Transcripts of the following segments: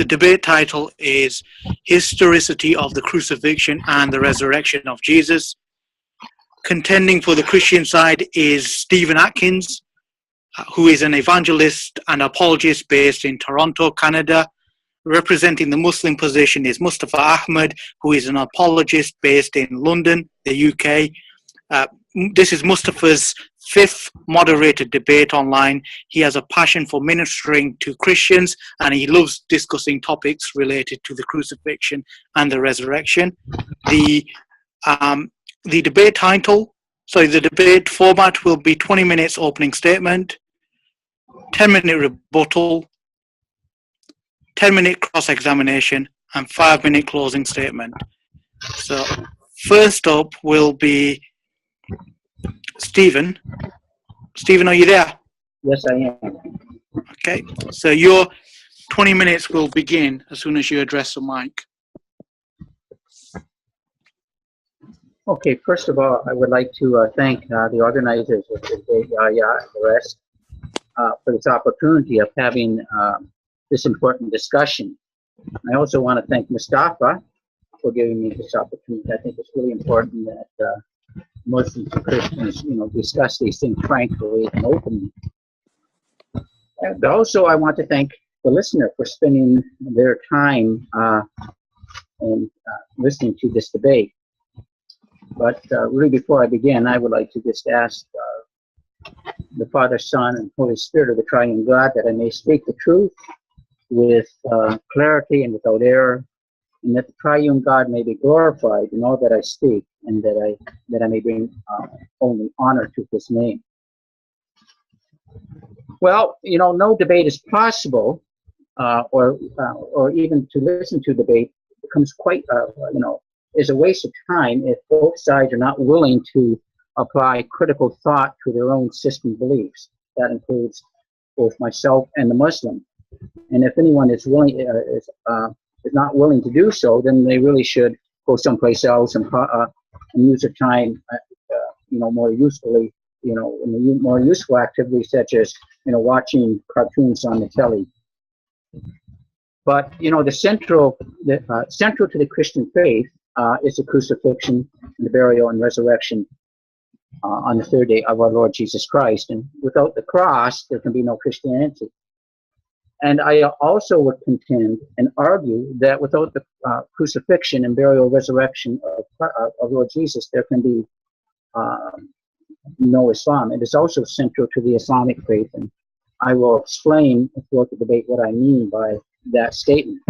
The debate title is Historicity of the Crucifixion and the Resurrection of Jesus. Contending for the Christian side is Stephen Atkins, who is an evangelist and apologist based in Toronto, Canada. Representing the Muslim position is Mustafa Ahmed, who is an apologist based in London, the UK. This is Mustafa's fifth moderated debate online. He has a passion for ministering to Christians, and he loves discussing topics related to the crucifixion and the resurrection. The debate the debate format will be 20 minutes opening statement, 10-minute rebuttal, 10-minute cross-examination, and 5-minute closing statement. So first up will be Stephen. Stephen, are you there? Yes, I am. Okay, so your 20 minutes will begin as soon as you address the mic. Okay, first of all, I would like to thank the organizers of the Yahya and the rest for this opportunity of having this important discussion. I also want to thank Mustafa for giving me this opportunity. I think it's really important that Muslims and Christians, discuss these things frankly and openly. And also, I want to thank the listener for spending their time and listening to this debate. But really, before I begin, I would like to just ask the Father, Son, and Holy Spirit of the Triune God that I may speak the truth with clarity and without error, and that the Triune God may be glorified in all that I speak, and that I may bring only honor to His name. Well, no debate is possible, or even to listen to debate becomes quite, is a waste of time if both sides are not willing to apply critical thought to their own system beliefs. That includes both myself and the Muslim. And if anyone is willing, is not willing to do so, then they really should go someplace else and use their time, more usefully, in more useful activities such as, watching cartoons on the telly. But the central to the Christian faith is the crucifixion, and the burial and resurrection on the third day of our Lord Jesus Christ. And without the cross, there can be no Christianity. And I also would contend and argue that without the crucifixion and burial and resurrection of Lord Jesus, there can be no Islam. It is also central to the Islamic faith, and I will explain throughout the debate what I mean by that statement.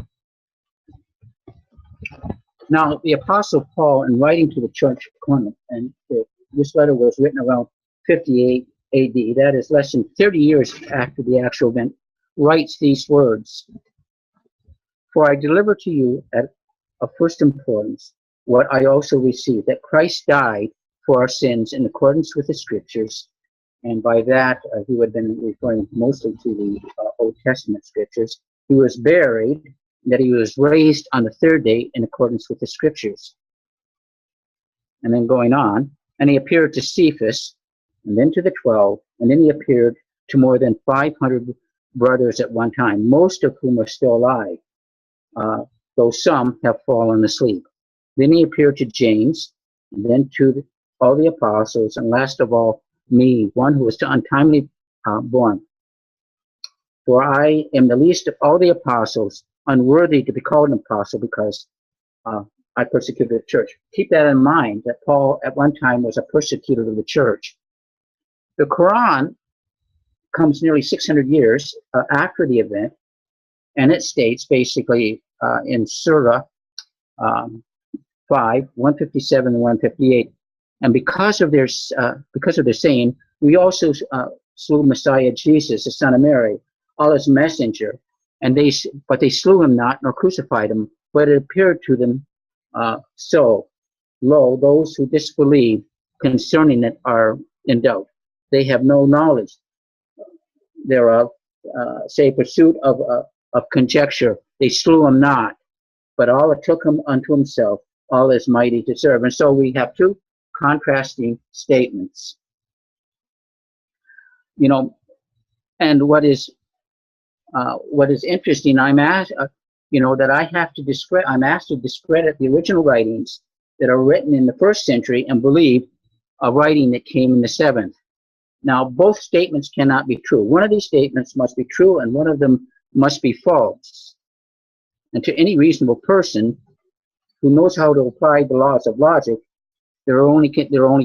Now, the Apostle Paul, in writing to the Church of Corinth, and this letter was written around 58 AD, that is less than 30 years after the actual event, writes these words: "For I deliver to you of first importance what I also received, that Christ died for our sins in accordance with the Scriptures," and by that he would have been referring mostly to the Old Testament Scriptures. "He was buried, that he was raised on the third day in accordance with the Scriptures." And then going on, "And he appeared to Cephas, and then to the 12, and then he appeared to more than 500 brothers at one time, most of whom are still alive, though some have fallen asleep. Then he appeared to James, and then to all the apostles, and last of all, me, one who was untimely born. For I am the least of all the apostles, unworthy to be called an apostle, because I persecuted the church." Keep that in mind, that Paul at one time was a persecutor of the church. The Quran comes nearly 600 years after the event, and it states basically in Surah 5, 157 and 158, "And because of their saying, we also slew Messiah Jesus, the son of Mary, Allah's messenger, but they slew him not, nor crucified him, but it appeared to them so. Lo, those who disbelieve concerning it are in doubt. They have no knowledge thereof, save pursuit of conjecture. They slew him not, but Allah took him unto himself. Allah is mighty to serve." And so we have two contrasting statements. And what is interesting, that I have to discredit, I'm asked to discredit the original writings that are written in the 1st century and believe a writing that came in the 7th. Now, both statements cannot be true. One of these statements must be true and one of them must be false. And to any reasonable person who knows how to apply the laws of logic, there are only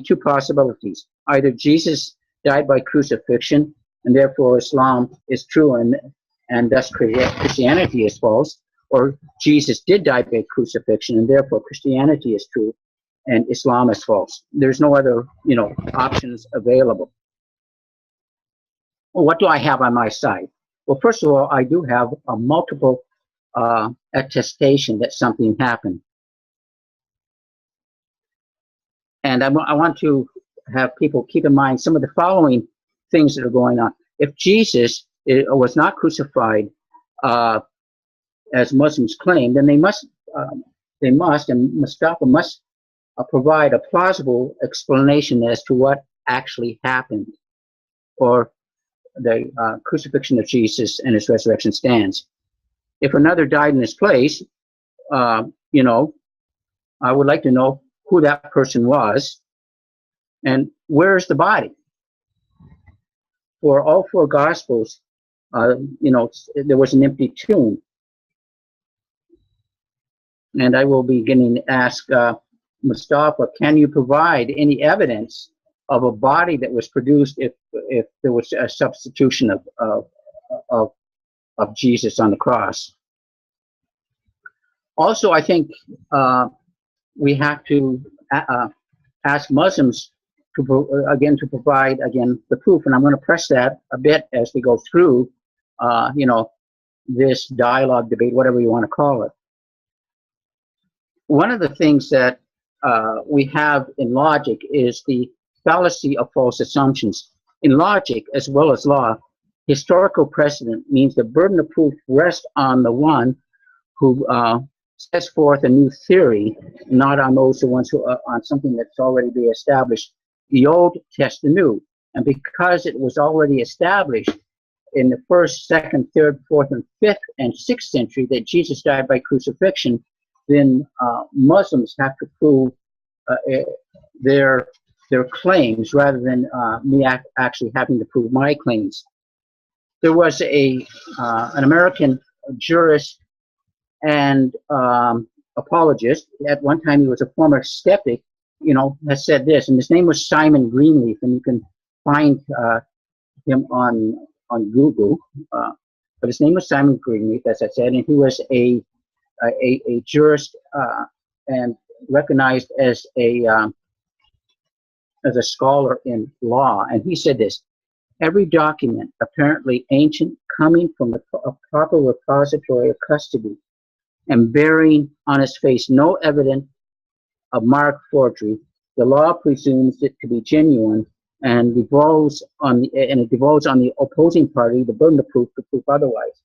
2 possibilities. Either Jesus died by crucifixion and therefore Islam is true and thus Christianity is false, or Jesus did die by crucifixion and therefore Christianity is true and Islam is false. There's no other, options available. Well, what do I have on my side? Well, first of all, I do have a multiple attestation that something happened. And I want to have people keep in mind some of the following things that are going on. If Jesus was not crucified, as Muslims claim, then they must, and Mustafa must provide a plausible explanation as to what actually happened, or the crucifixion of Jesus and his resurrection stands. If another died in his place, I would like to know who that person was and where's the body. For all 4 Gospels, there was an empty tomb. And I will be beginning to ask Mustafa, can you provide any evidence of a body that was produced if there was a substitution of Jesus on the cross? Also, I think we have to ask Muslims to provide the proof, and I'm going to press that a bit as we go through, this dialogue, debate, whatever you want to call it. One of the things that we have in logic is the fallacy of false assumptions. In logic, as well as law, historical precedent means the burden of proof rests on the one who sets forth a new theory, not on those who on something that's already been established. The Old tests the new, and because it was already established in the 1st, 2nd, 3rd, 4th, and 5th, and 6th century that Jesus died by crucifixion, then Muslims have to prove their claims rather than me actually having to prove my claims. There was an American jurist and apologist. At one time, he was a former skeptic, has said this, and his name was Simon Greenleaf, and you can find him on Google. But his name was Simon Greenleaf, as I said, and he was a jurist and recognized as a scholar in law. And he said this: every document apparently ancient, coming from a proper repository of custody, and bearing on its face no evidence of marked forgery, the law presumes it to be genuine and devolves on the opposing party the burden of proof to prove otherwise.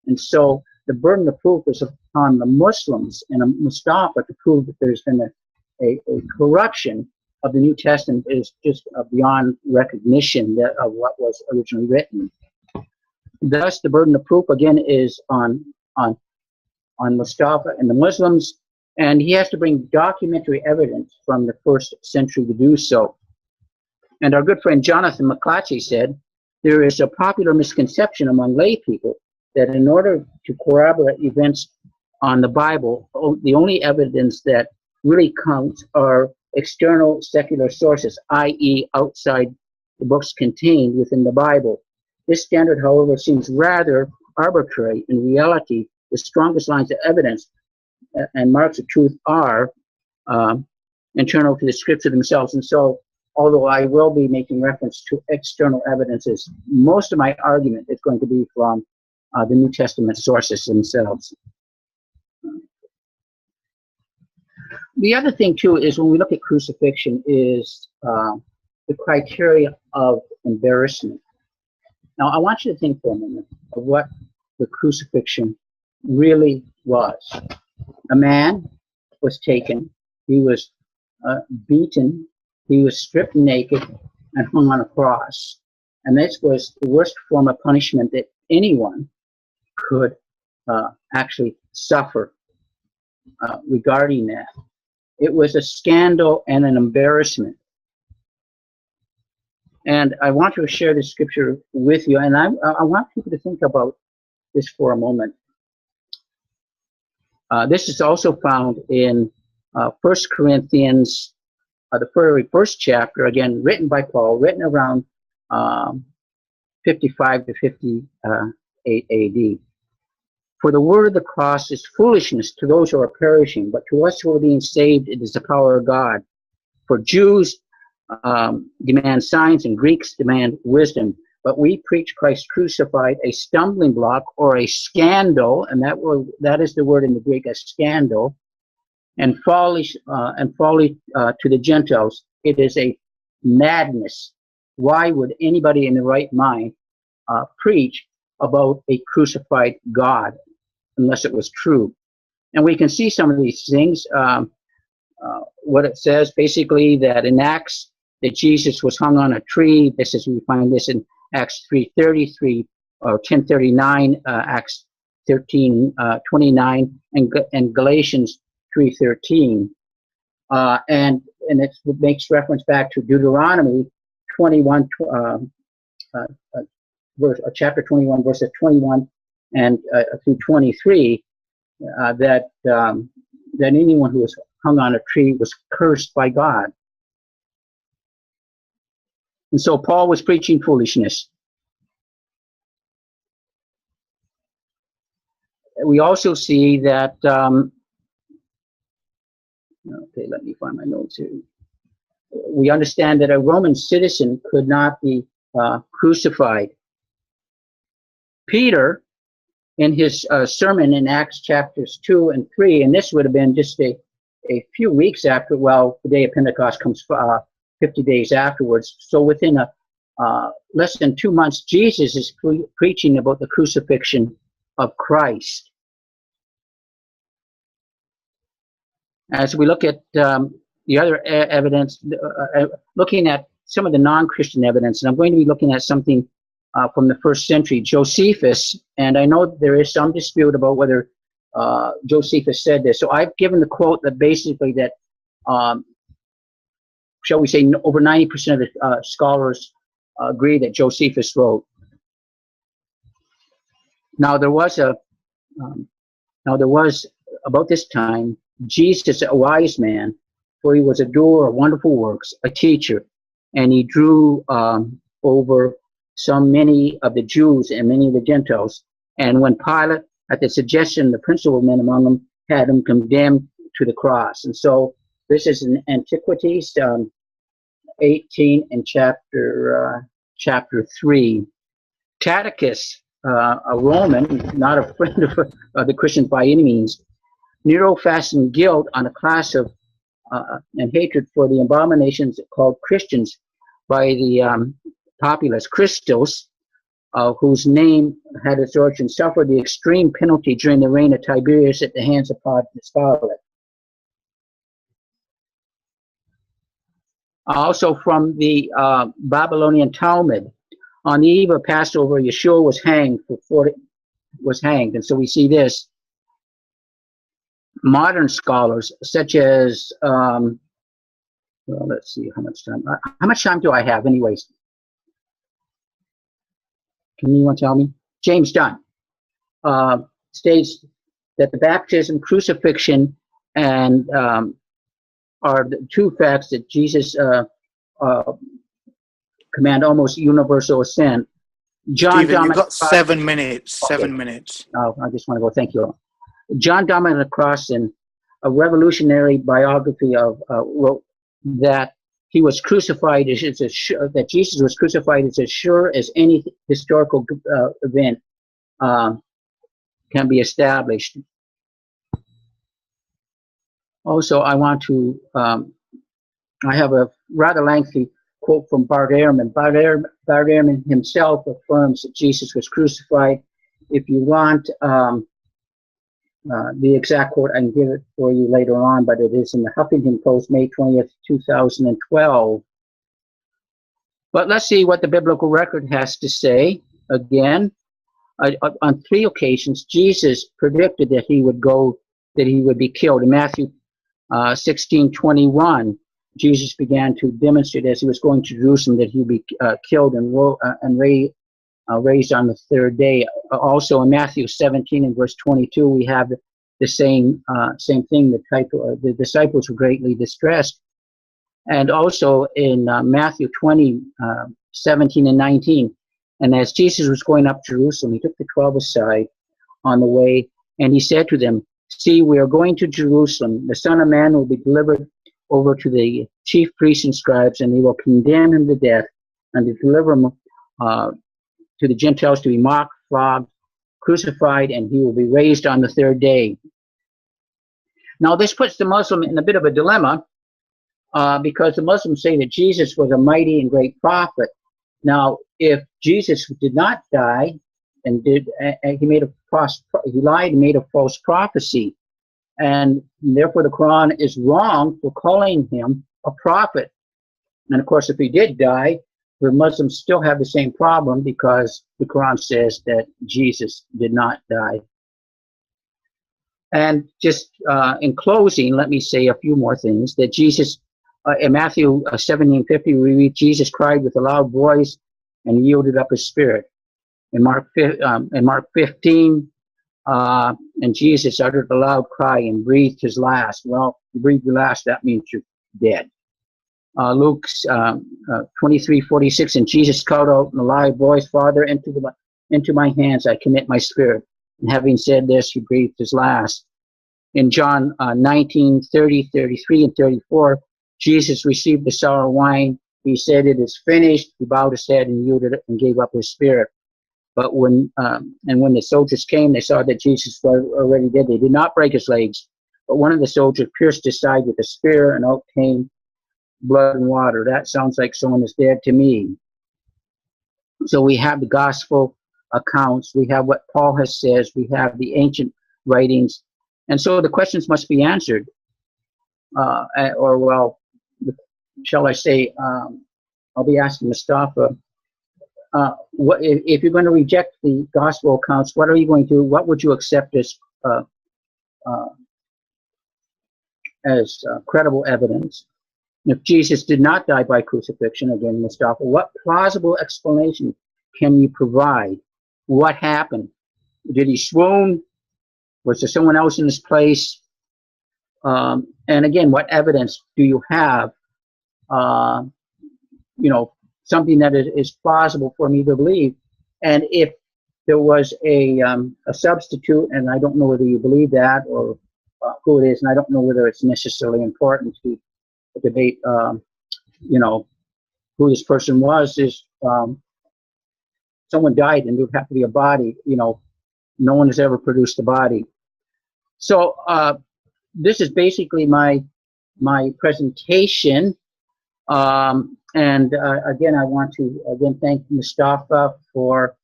And so the burden of proof is upon the Muslims and Mustafa to prove that there's been a corruption of the New Testament is just beyond recognition of what was originally written. Thus, the burden of proof again is on Mustafa and the Muslims, and he has to bring documentary evidence from the 1st century to do so. And our good friend Jonathan McClatchy said, there is a popular misconception among lay people that in order to corroborate events on the Bible, the only evidence that really counts are external secular sources, i.e. outside the books contained within the Bible. This standard, however, seems rather arbitrary. In reality, the strongest lines of evidence and marks of truth are internal to the scripture themselves. And so, although I will be making reference to external evidences, most of my argument is going to be from the New Testament sources themselves. The other thing, too, is when we look at crucifixion is the criteria of embarrassment. Now, I want you to think for a moment of what the crucifixion really was. A man was taken, he was beaten, he was stripped naked and hung on a cross. And this was the worst form of punishment that anyone could actually suffer regarding that. It was a scandal and an embarrassment. And I want to share this scripture with you, and I want people to think about this for a moment. This is also found in 1 Corinthians, the very first chapter, again, written by Paul, written around 55 to 58 AD. For the word of the cross is foolishness to those who are perishing, but to us who are being saved, it is the power of God. For Jews demand signs and Greeks demand wisdom, but we preach Christ crucified, a stumbling block or a scandal, and that is the word in the Greek, a scandal, and folly to the Gentiles. It is a madness. Why would anybody in the right mind preach about a crucified God unless it was true? And we can see some of these things. What it says basically that in Acts that Jesus was hung on a tree. This is, we find this in Acts 3:33 or 10:39, Acts 13:29, and Galatians 3:13, and it makes reference back to Deuteronomy 21, chapter 21, verses 21 and through 23, that anyone who was hung on a tree was cursed by God. And so Paul was preaching foolishness. We also see that, okay, let me find my notes here. We understand that a Roman citizen could not be crucified. Peter, in his sermon in Acts chapters 2 and 3, and this would have been just a few weeks after, well, the day of Pentecost comes 50 days afterwards. So within less than 2 months, Jesus is preaching about the crucifixion of Christ. As we look at the other evidence, looking at some of the non-Christian evidence, and I'm going to be looking at something from the first century, Josephus, and I know there is some dispute about whether Josephus said this. So I've given the quote that basically that, shall we say, over 90% of the scholars agree that Josephus wrote. Now there was about this time, Jesus, a wise man, for he was a doer of wonderful works, a teacher, and he drew over many of the Jews and many of the Gentiles. And when Pilate, at the suggestion of the principal men among them, had him condemned to the cross. And so this is in Antiquities 18 and chapter 3. Tacitus, a Roman, not a friend of the Christians by any means, Nero fastened guilt on a class of and hatred for the abominations called Christians by the populace, Christos, whose name had its origin, suffered the extreme penalty during the reign of Tiberius at the hands of Pontius Pilate. Also from the Babylonian Talmud, on the eve of Passover, Yeshua was hanged, and so we see this. Modern scholars, such as, well, let's see how much time do I have, anyways? Can anyone tell me? James Dunn states that the baptism, crucifixion, and are the two facts that Jesus command almost universal assent. John Stephen, Dominic, you've got 7 minutes. Okay. 7 minutes. Oh, I just want to go. Thank you all. John Dominic Crossan, a revolutionary biography of wrote that he was crucified that Jesus was crucified is as sure as any historical event can be established. Also, I want to I have a rather lengthy quote from Bart Ehrman. Bart Ehrman himself affirms that Jesus was crucified. If you want the exact quote, I can give it for you later on, but it is in the Huffington Post, May 20th, 2012. But let's see what the biblical record has to say. Again, on 3 occasions, Jesus predicted that he would be killed. In Matthew 16:21, Jesus began to demonstrate as he was going to Jerusalem that he would be killed and raised on the 3rd day. Also in Matthew 17 and verse 22, we have the same thing. The disciples were greatly distressed. And also in Matthew 20, 17 and 19, and as Jesus was going up to Jerusalem, he took the 12 aside on the way, and he said to them, "See, we are going to Jerusalem. The Son of Man will be delivered over to the chief priests and scribes, and they will condemn him to death and to deliver him to the Gentiles to be mocked, flogged, crucified, and he will be raised on the 3rd day." Now, this puts the Muslim in a bit of a dilemma because the Muslims say that Jesus was a mighty and great prophet. Now, if Jesus did not die and he lied and made a false prophecy, and therefore the Quran is wrong for calling him a prophet. And of course, if he did die, the Muslims still have the same problem because the Quran says that Jesus did not die. And just in closing, let me say a few more things. That Jesus, in Matthew 17:50, we read, Jesus cried with a loud voice and yielded up his spirit. In Mark 15, and Jesus uttered a loud cry and breathed his last. Well, you breathe your last, that means you're dead. Luke 23:46, and Jesus called out in a loud voice, "Father, into my hands I commit my spirit." And having said this, he breathed his last. In John 19:30, 33, and 34, Jesus received the sour wine. He said, "It is finished." He bowed his head and yielded it and gave up his spirit. But when the soldiers came, they saw that Jesus was already dead. They did not break his legs, but one of the soldiers pierced his side with a spear, and out came blood and water. That sounds like someone is dead to me. So we have the gospel accounts, we have what Paul has says, we have the ancient writings, and so the questions must be answered. Or well, shall I say, I'll be asking Mustafa, what if you're going to reject the gospel accounts? What are you going to do? What would you accept as credible evidence? If Jesus did not die by crucifixion, again, Mustafa, what plausible explanation can you provide? What happened? Did he swoon? Was there someone else in his place? And again, what evidence do you have? Something that is plausible for me to believe. And if there was a substitute, and I don't know whether you believe that or who it is, and I don't know whether it's necessarily important to debate, who this person was, is someone died and there would have to be a body, no one has ever produced a body. So this is basically my presentation. And again, I want to thank Mustafa for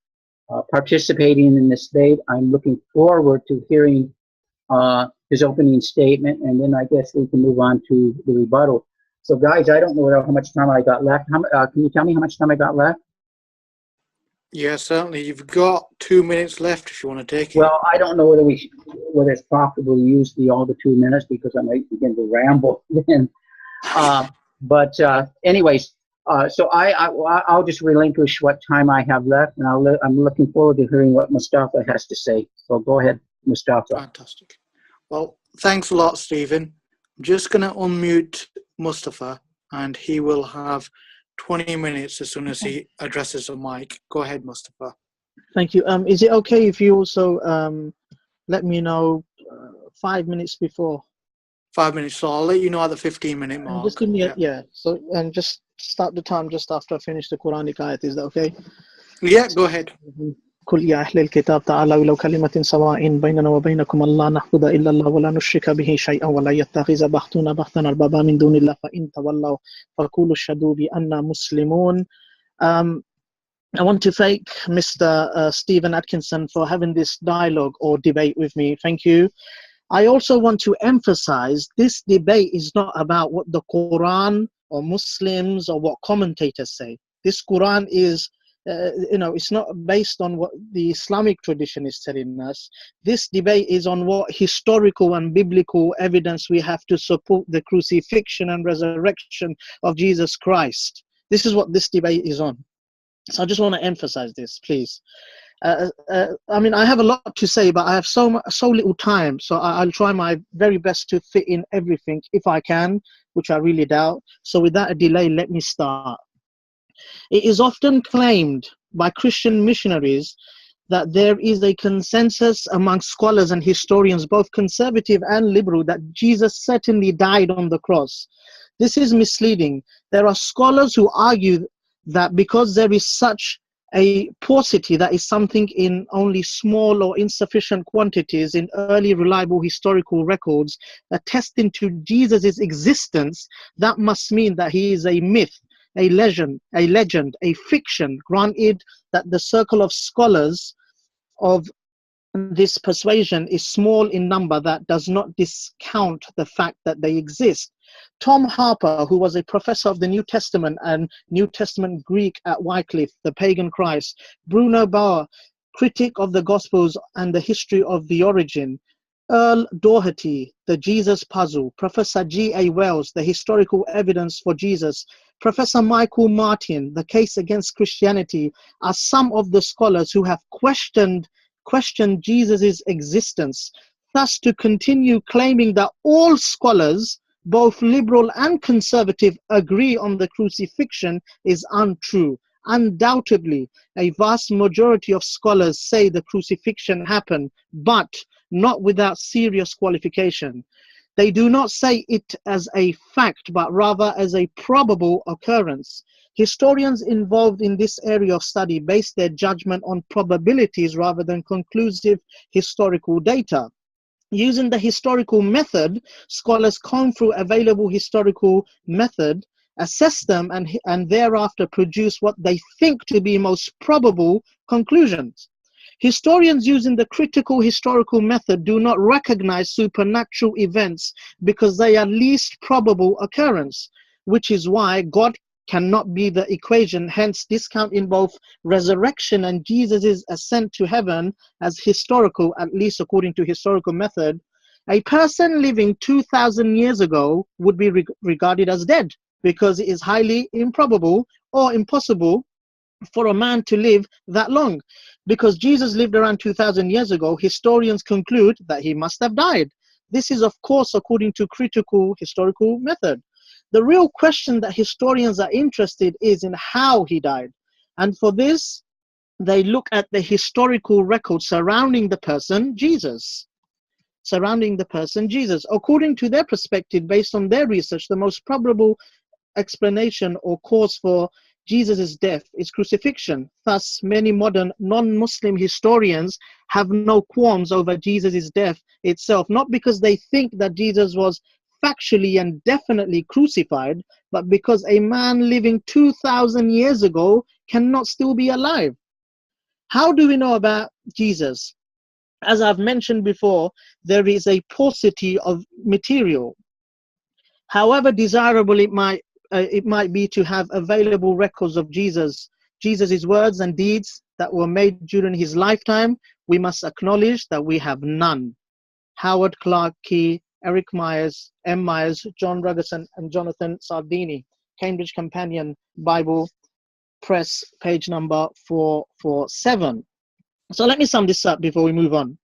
participating in this debate. I'm looking forward to hearing his opening statement, and then I guess we can move on to the rebuttal. So guys, I don't know how much time I got left. Can you tell me how much time I got left? Yeah, certainly. You've got 2 minutes left if you want to take it. Well, I don't know whether it's profitable to use all the 2 minutes because I might begin to ramble then. But anyways, so I'll just relinquish what time I have left, and I'm looking forward to hearing what Mustafa has to say. So go ahead, Mustafa. Fantastic. Well, thanks a lot, Stephen. I'm just going to unmute Mustafa, and he will have 20 minutes as soon as he addresses the mic. Go ahead, Mustafa. Thank you. Is it okay if you also let me know 5 minutes before? 5 minutes, so I'll let you know at the 15-minute mark. Just give me so and just start the time just after I finish the Quranic ayat. Is that okay? Yeah, go ahead. قل يا أهل الكتاب تعالوا إلى كلمة سواء بيننا وبينكم ألا نعبد إلا الله ولا نشرك به شيئا ولا يتخذ بعضنا بعضا أربابا من دون الله فإن تولوا فقولوا اشهدوا بأننا مسلمون. I want to thank Mr. Stephen Atkinson for having this dialogue or debate with me. Thank you. I also want to emphasize this debate is not about what the Quran or Muslims or what commentators say. This Quran is it's not based on what the Islamic tradition is telling us. This debate is on what historical and biblical evidence we have to support the crucifixion and resurrection of Jesus Christ. This is what this debate is on. So I just want to emphasize this, please. I mean, I have a lot to say, but I have so little time, so I'll try my very best to fit in everything if I can, which I really doubt. So without a delay, let me start. It is often claimed by Christian missionaries that there is a consensus among scholars and historians, both conservative and liberal, that Jesus certainly died on the cross. This is misleading. There are scholars who argue that because there is such a paucity, that is something in only small or insufficient quantities in early reliable historical records attesting to Jesus' existence, that must mean that he is a myth, a legend, a fiction. Granted that the circle of scholars of this persuasion is small in number, that does not discount the fact that they exist. Tom Harper, who was a professor of the New Testament and New Testament Greek at Wycliffe, The Pagan Christ, Bruno Bauer, critic of the Gospels and the history of the origin, Earl Doherty, The Jesus Puzzle, Professor G.A. Wells, The Historical Evidence for Jesus, Professor Michael Martin, The Case Against Christianity, are some of the scholars who have questioned Jesus' existence. Thus, to continue claiming that all scholars, both liberal and conservative, agree on the crucifixion is untrue. Undoubtedly, a vast majority of scholars say the crucifixion happened, but not without serious qualification. They do not say it as a fact, but rather as a probable occurrence. Historians involved in this area of study base their judgment on probabilities rather than conclusive historical data. Using the historical method, scholars comb through available historical method, assess them, and thereafter produce what they think to be most probable conclusions. Historians using the critical historical method do not recognize supernatural events because they are least probable occurrence, which is why God cannot be the equation, hence discounting both resurrection and Jesus' ascent to heaven as historical, at least according to historical method. A person living 2,000 years ago would be regarded as dead because it is highly improbable or impossible for a man to live that long. Because Jesus lived around 2,000 years ago, historians conclude that he must have died. This is, of course, according to critical historical method. The real question that historians are interested is in how he died. And for this, they look at the historical record surrounding the person Jesus. According to their perspective, based on their research, the most probable explanation or cause for Jesus' death is crucifixion. Thus, many modern non-Muslim historians have no qualms over Jesus' death itself, not because they think that Jesus was factually and definitely crucified, but because a man living 2,000 years ago cannot still be alive. How do we know about Jesus? As I've mentioned before, there is a paucity of material. However desirable it might be to have available records of Jesus' words and deeds that were made during his lifetime, we must acknowledge that we have none. Howard Clark Key, Eric Myers, M. Myers, John Ruggerson, and Jonathan Sardini, Cambridge Companion Bible Press, page number 447. So let me sum this up before we move on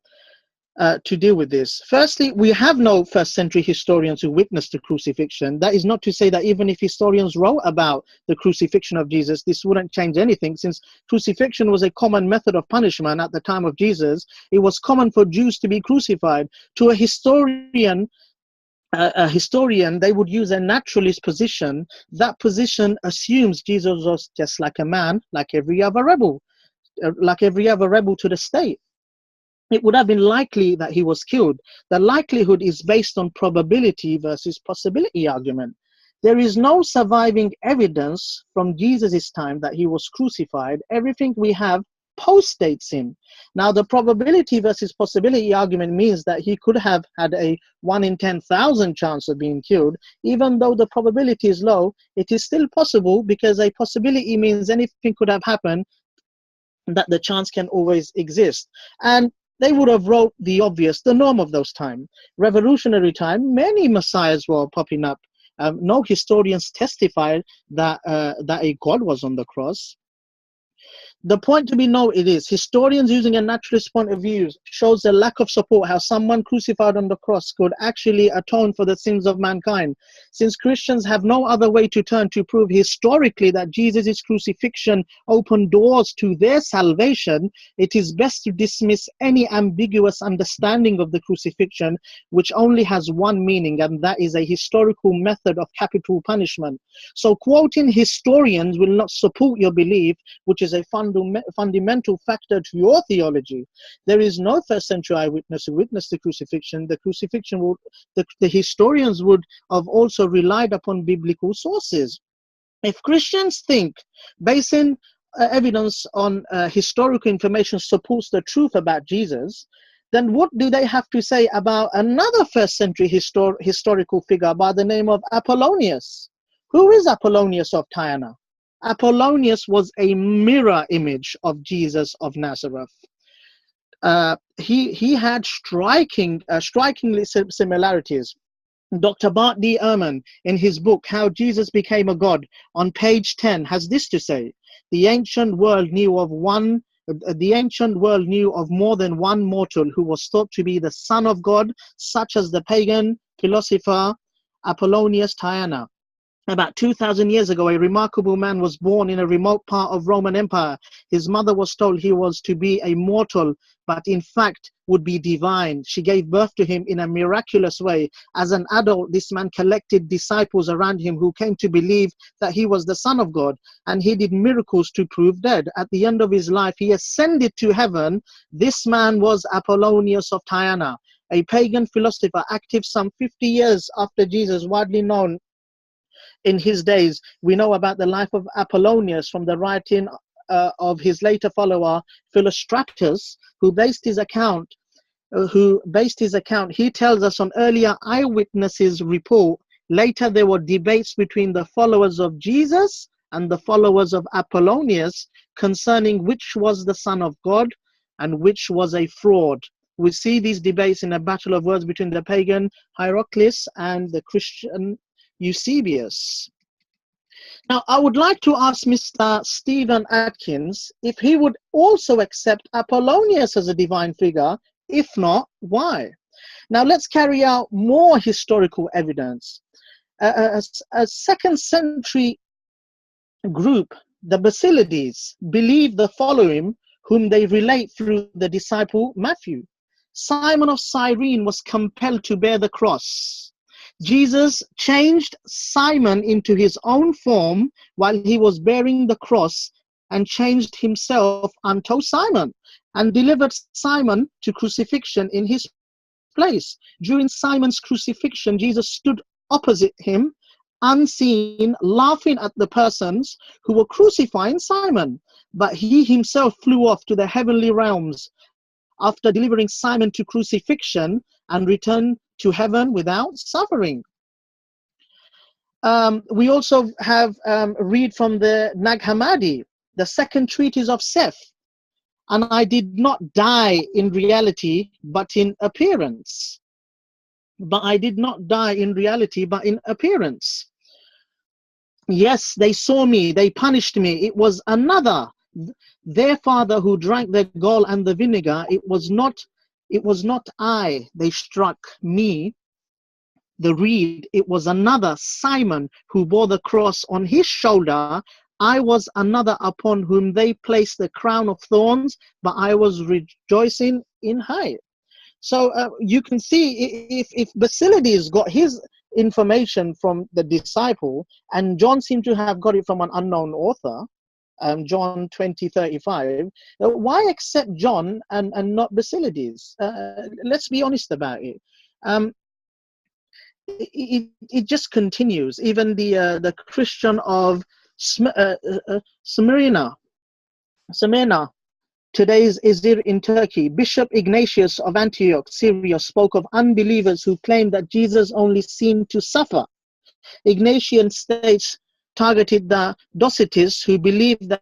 to deal with this. Firstly, we have no first century historians who witnessed the crucifixion. That is not to say that even if historians wrote about the crucifixion of Jesus, this wouldn't change anything, since crucifixion was a common method of punishment at the time of Jesus. It was common for Jews to be crucified. To a historian, they would use a naturalist position. That position assumes Jesus was just like a man, like every other rebel to the state. It would have been likely that he was killed. The likelihood is based on probability versus possibility argument. There is no surviving evidence from Jesus' time that he was crucified. Everything we have postdates him. Now, the probability versus possibility argument means that he could have had a 1 in 10,000 chance of being killed. Even though the probability is low, it is still possible, because a possibility means anything could have happened that the chance can always exist. And they would have wrote the obvious, the norm of those time. Revolutionary time, many messiahs were popping up. No historians testified that a God was on the cross. The point to be noted is historians using a naturalist point of view shows a lack of support how someone crucified on the cross could actually atone for the sins of mankind. Since Christians have no other way to turn to prove historically that Jesus' crucifixion opened doors to their salvation, it is best to dismiss any ambiguous understanding of the crucifixion, which only has one meaning, and that is a historical method of capital punishment. So quoting historians will not support your belief, which is a fundamental factor to your theology. There is no first century eyewitness who witnessed the crucifixion. The historians would have also relied upon biblical sources. If Christians think basing evidence on historical information supports the truth about Jesus, then what do they have to say about another first century historical figure by the name of Apollonius? Who is Apollonius of Tyana? Apollonius was a mirror image of Jesus of Nazareth. He had strikingly similarities. Dr. Bart D. Ehrman, in his book, How Jesus Became a God, on page 10, has this to say: the ancient world knew of more than one mortal who was thought to be the Son of God, such as the pagan philosopher Apollonius Tyana. About 2,000 years ago, a remarkable man was born in a remote part of Roman Empire. His mother was told he was to be a mortal, but in fact would be divine. She gave birth to him in a miraculous way. As an adult, this man collected disciples around him who came to believe that he was the Son of God, and he did miracles to prove dead. At the end of his life, he ascended to heaven. This man was Apollonius of Tyana, a pagan philosopher active some 50 years after Jesus, widely known in his days. We know about the life of Apollonius from the writing of his later follower Philostratus, who based his account. He tells us on earlier eyewitnesses report. Later there were debates between the followers of Jesus and the followers of Apollonius concerning which was the Son of God and which was a fraud. We see these debates in a battle of words between the pagan Hieroclus and the Christian Eusebius. Now, I would like to ask Mr. Stephen Atkins if he would also accept Apollonius as a divine figure. If not, why? Now, let's carry out more historical evidence. A second century group, the Basilides, believe the following, whom they relate through the disciple Matthew. Simon of Cyrene was compelled to bear the cross. Jesus changed Simon into his own form while he was bearing the cross, and changed himself unto Simon, and delivered Simon to crucifixion in his place. During Simon's crucifixion, Jesus stood opposite him, unseen, laughing at the persons who were crucifying Simon. But he himself flew off to the heavenly realms after delivering Simon to crucifixion, and returned to heaven without suffering. We also have read from the Nag Hammadi, the second treatise of Seth. And I did not die in reality, but in appearance. But I did not die in reality, but in appearance. Yes, they saw me, they punished me. It was another, their father, who drank the gall and the vinegar. It was not I, they struck me, the reed. It was another, Simon, who bore the cross on his shoulder. I was another upon whom they placed the crown of thorns, but I was rejoicing in height. So you can see, if Basilides got his information from the disciple, and John seemed to have got it from an unknown author, John 20:35, why accept John and not Basilides? Let's be honest about it. It just continues. Even the Christian of Smyrna, today's Izmir in Turkey, Bishop Ignatius of Antioch, Syria, spoke of unbelievers who claimed that Jesus only seemed to suffer. Ignatian states targeted the Docetists, who believed that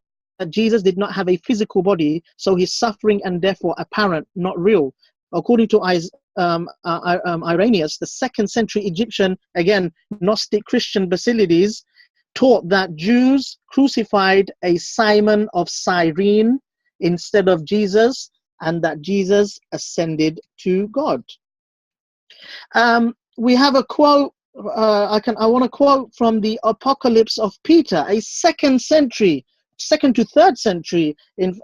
Jesus did not have a physical body, so his suffering and death were apparent, not real. According to Irenaeus, the 2nd century Egyptian, again, Gnostic Christian Basilides, taught that Jews crucified a Simon of Cyrene instead of Jesus, and that Jesus ascended to God. We have a quote. I want to quote from the Apocalypse of Peter, a 2nd to 3rd century in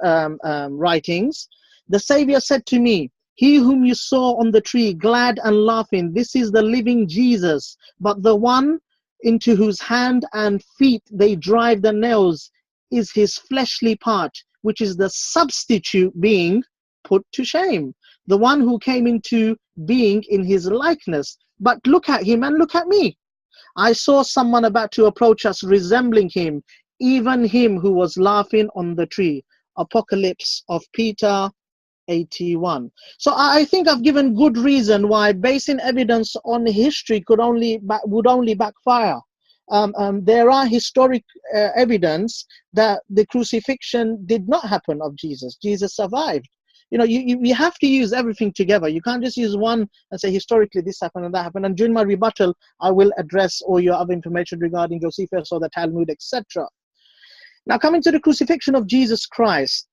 writings. The Savior said to me, "He whom you saw on the tree, glad and laughing, this is the living Jesus, but the one into whose hand and feet they drive the nails is his fleshly part, which is the substitute being put to shame, the one who came into being in his likeness. But look at him and look at me. I saw someone about to approach us resembling him, even him who was laughing on the tree." Apocalypse of Peter 81. So I think I've given good reason why basing evidence on history would only backfire. There are historic evidence that the crucifixion did not happen of Jesus. Jesus survived. You know, you have to use everything together. You can't just use one and say historically this happened and that happened. And during my rebuttal, I will address all your other information regarding Josephus or the Talmud, etc. Now, coming to the crucifixion of Jesus Christ,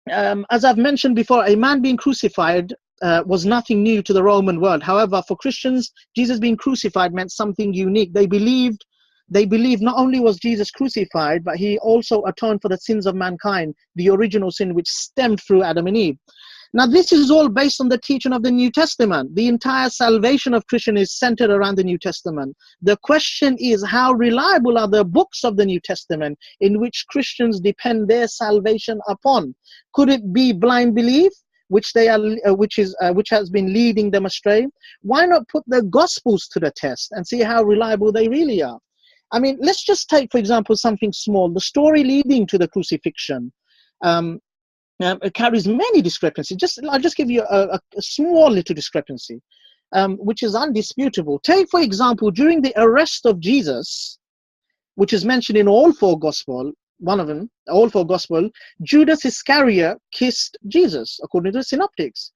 as I've mentioned before, a man being crucified was nothing new to the Roman world. However, for Christians, Jesus being crucified meant something unique. They believed not only was Jesus crucified, but he also atoned for the sins of mankind, the original sin which stemmed through Adam and Eve. Now, this is all based on the teaching of the New Testament. The entire salvation of Christian is centered around the New Testament. The question is, how reliable are the books of the New Testament in which Christians depend their salvation upon? Could it be blind belief, which has been leading them astray? Why not put the Gospels to the test and see how reliable they really are? I mean, let's just take, for example, something small. The story leading to the crucifixion. It carries many discrepancies. I'll just give you a small little discrepancy, which is undisputable. Take, for example, during the arrest of Jesus, which is mentioned in all four gospel, Judas Iscariot kissed Jesus, according to the synoptics.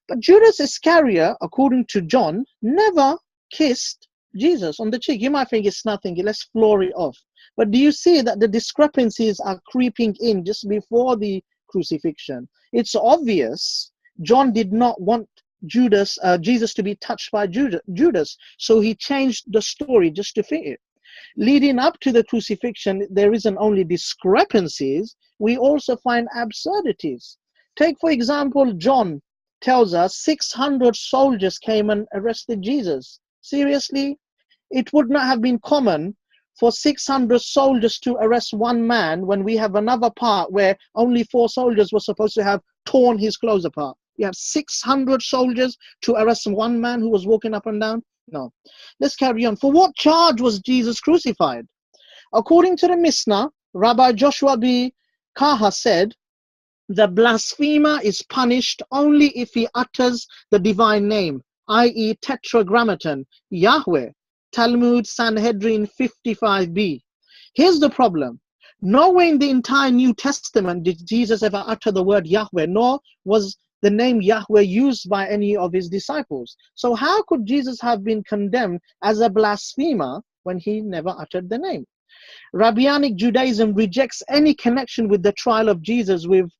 But Judas Iscariot, according to John, never kissed Jesus on the cheek. You might think it's nothing, let's floor it off. But do you see that the discrepancies are creeping in just before the crucifixion? It's obvious John did not want Jesus to be touched by Judas, so he changed the story just to fit it. Leading up to the crucifixion, there isn't only discrepancies, we also find absurdities. Take, for example, John tells us 600 soldiers came and arrested Jesus. Seriously? It would not have been common for 600 soldiers to arrest one man when we have another part where only 4 soldiers were supposed to have torn his clothes apart. You have 600 soldiers to arrest one man who was walking up and down? No. Let's carry on. For what charge was Jesus crucified? According to the Mishnah, Rabbi Joshua B. Kaha said, the blasphemer is punished only if he utters the divine name, i.e. tetragrammaton, Yahweh, Talmud Sanhedrin 55b. Here's the problem. Nowhere in the entire New Testament did Jesus ever utter the word Yahweh, nor was the name Yahweh used by any of his disciples. So how could Jesus have been condemned as a blasphemer when he never uttered the name? Rabbinic Judaism rejects any connection with the trial of Jesus with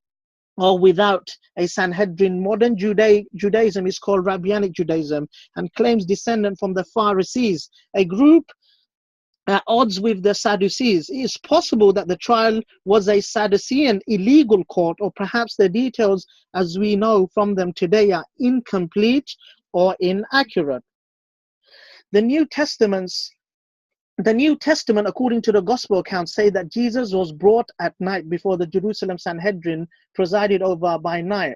or without a Sanhedrin. Modern Judaism is called Rabbinic Judaism and claims descendant from the Pharisees, a group at odds with the Sadducees. It is possible that the trial was a Sadducean illegal court, or perhaps the details as we know from them today are incomplete or inaccurate. The New Testament, according to the gospel accounts, say that Jesus was brought at night before the Jerusalem Sanhedrin, presided over by night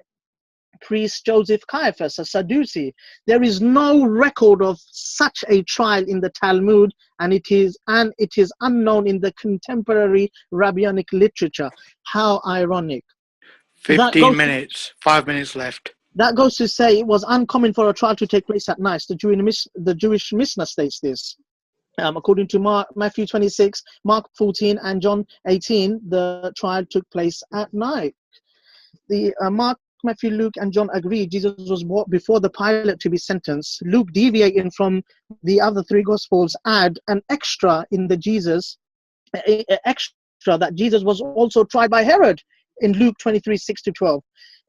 priest Joseph Caiaphas, a Sadducee. There is no record of such a trial in the Talmud, and it is unknown in the contemporary rabbinic literature. How ironic. 15 minutes, 5 minutes left. That goes to say it was uncommon for a trial to take place at night. The Jewish Mishnah states this. According to Matthew 26, Mark 14, and John 18, the trial took place at night. The Mark, Matthew, Luke, and John agree Jesus was brought before the Pilate to be sentenced. Luke, deviating from the other three Gospels, add an extra in the Jesus, extra that Jesus was also tried by Herod in Luke 23, 6-12.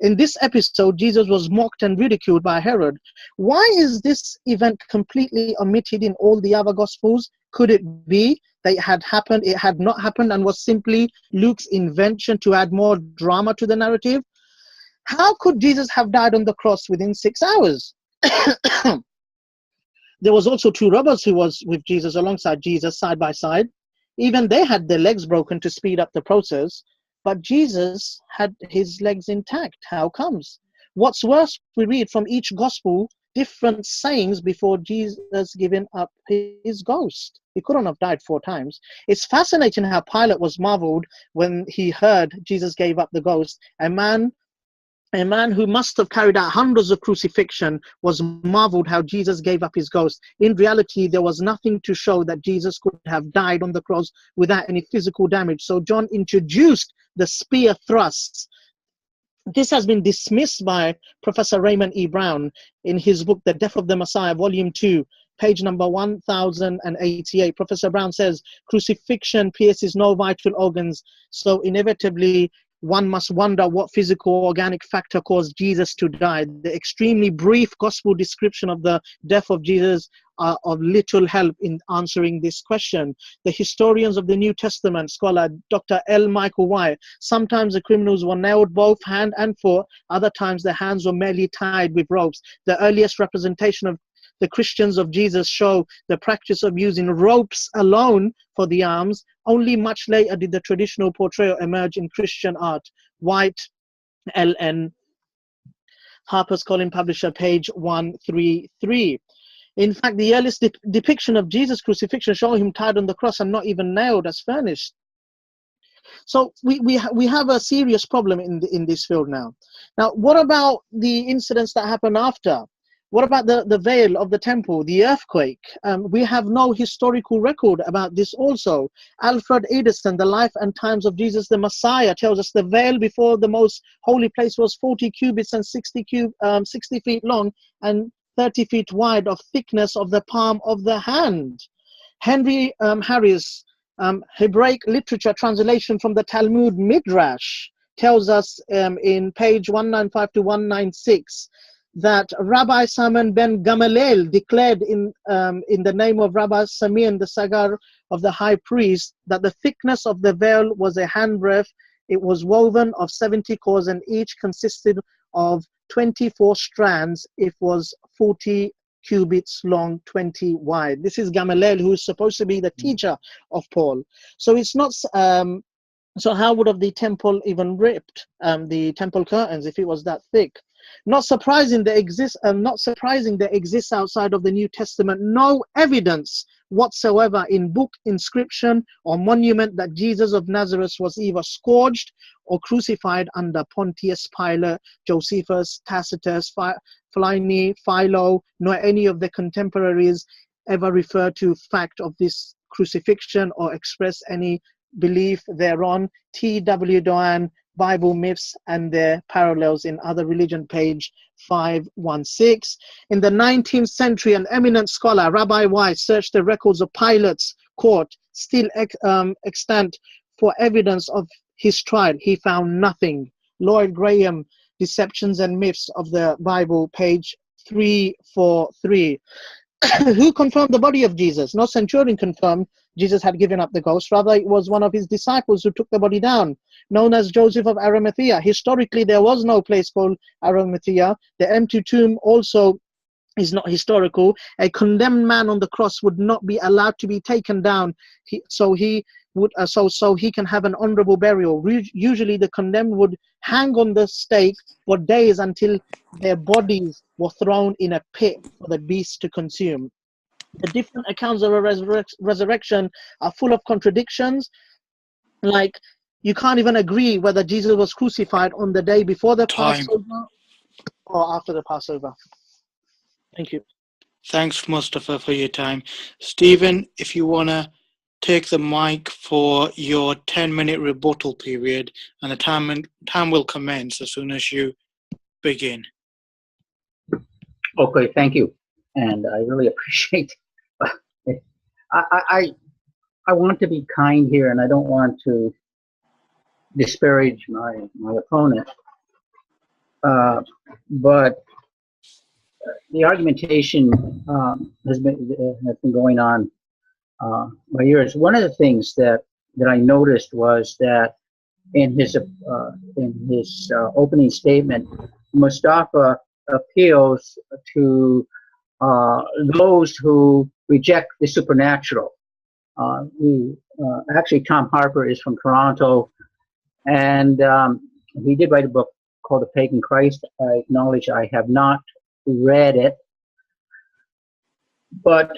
In this episode, Jesus was mocked and ridiculed by Herod. Why is this event completely omitted in all the other Gospels? Could it be that it had happened, it had not happened, and was simply Luke's invention to add more drama to the narrative? How could Jesus have died on the cross within 6 hours? There was also two robbers who was with Jesus alongside Jesus side by side. Even they had their legs broken to speed up the process, but Jesus had his legs intact. How comes? What's worse, we read from each gospel different sayings before Jesus giving up his ghost. He couldn't have died 4 times. It's fascinating how Pilate was marveled when he heard Jesus gave up the ghost. A man who must have carried out hundreds of crucifixion was marveled how Jesus gave up his ghost. In reality, there was nothing to show that Jesus could have died on the cross without any physical damage. So John introduced the spear thrusts. This has been dismissed by Professor Raymond E. Brown in his book, The Death of the Messiah, Volume 2, page number 1088. Professor Brown says, crucifixion pierces no vital organs, so inevitably one must wonder what physical or organic factor caused Jesus to die. The extremely brief gospel description of the death of Jesus are of little help in answering this question. The historians of the New Testament, scholar Dr. L. Michael White, sometimes the criminals were nailed both hand and foot, other times their hands were merely tied with ropes. The earliest representation of the Christians of Jesus show the practice of using ropes alone for the arms. Only much later did the traditional portrayal emerge in Christian art. White, L.N. Harper's Collins Publisher, page 133. In fact, the earliest depiction of Jesus' crucifixion show him tied on the cross and not even nailed as furnished. So we have a serious problem in this field now. Now, what about the incidents that happened after? What about the veil of the temple, the earthquake? We have no historical record about this also. Alfred Edison, The Life and Times of Jesus the Messiah, tells us the veil before the most holy place was 40 cubits and 60 feet long and 30 feet wide, of thickness of the palm of the hand. Henry Harris, Hebraic literature translation from the Talmud Midrash, tells us in page 195 to 196 that Rabbi Simon ben Gamaliel declared in the name of Rabbi Simeon, the Sagar of the high priest, that the thickness of the veil was a handbreadth. It was woven of 70 cords, and each consisted of 24 strands. It was 40 cubits long, 20 wide. This is Gamaliel, who is supposed to be the teacher of Paul. So it's not. So how would have the temple even ripped the temple curtains if it was that thick? Not surprising there exists outside of the New Testament no evidence whatsoever in book, inscription, or monument that Jesus of Nazareth was either scourged or crucified under Pontius Pilate, Josephus, Tacitus, Pliny, Philo, nor any of the contemporaries ever refer to fact of this crucifixion or express any belief thereon. T.W. Doan, Bible Myths and Their Parallels in Other Religion, page 516. In the 19th century, an eminent scholar, Rabbi White, searched the records of Pilate's court, still extant, for evidence of his trial. He found nothing. Lloyd Graham, Deceptions and Myths of the Bible, page 343. Who confirmed the body of Jesus? No centurion confirmed Jesus had given up the ghost. Rather, it was one of his disciples who took the body down, known as Joseph of Arimathea. Historically, there was no place called Arimathea. The empty tomb also is not historical. A condemned man on the cross would not be allowed to be taken down, so he can have an honorable burial. Usually, the condemned would hang on the stake for days until their bodies were thrown in a pit for the beast to consume. The different accounts of a resurrection are full of contradictions. Like, you can't even agree whether Jesus was crucified on the day before the Passover or after the Passover. Thank you. Thanks, Mustafa, for your time. Stephen, if you want to take the mic for your 10-minute rebuttal period, and the time will commence as soon as you begin. Okay, thank you. And I really appreciate I want to be kind here, and I don't want to disparage my opponent. But the argumentation has been going on by years. One of the things that I noticed was that in his opening statement, Mustafa appeals to those who reject the supernatural. Actually, Tom Harper is from Toronto, and he did write a book called The Pagan Christ. I acknowledge I have not read it, but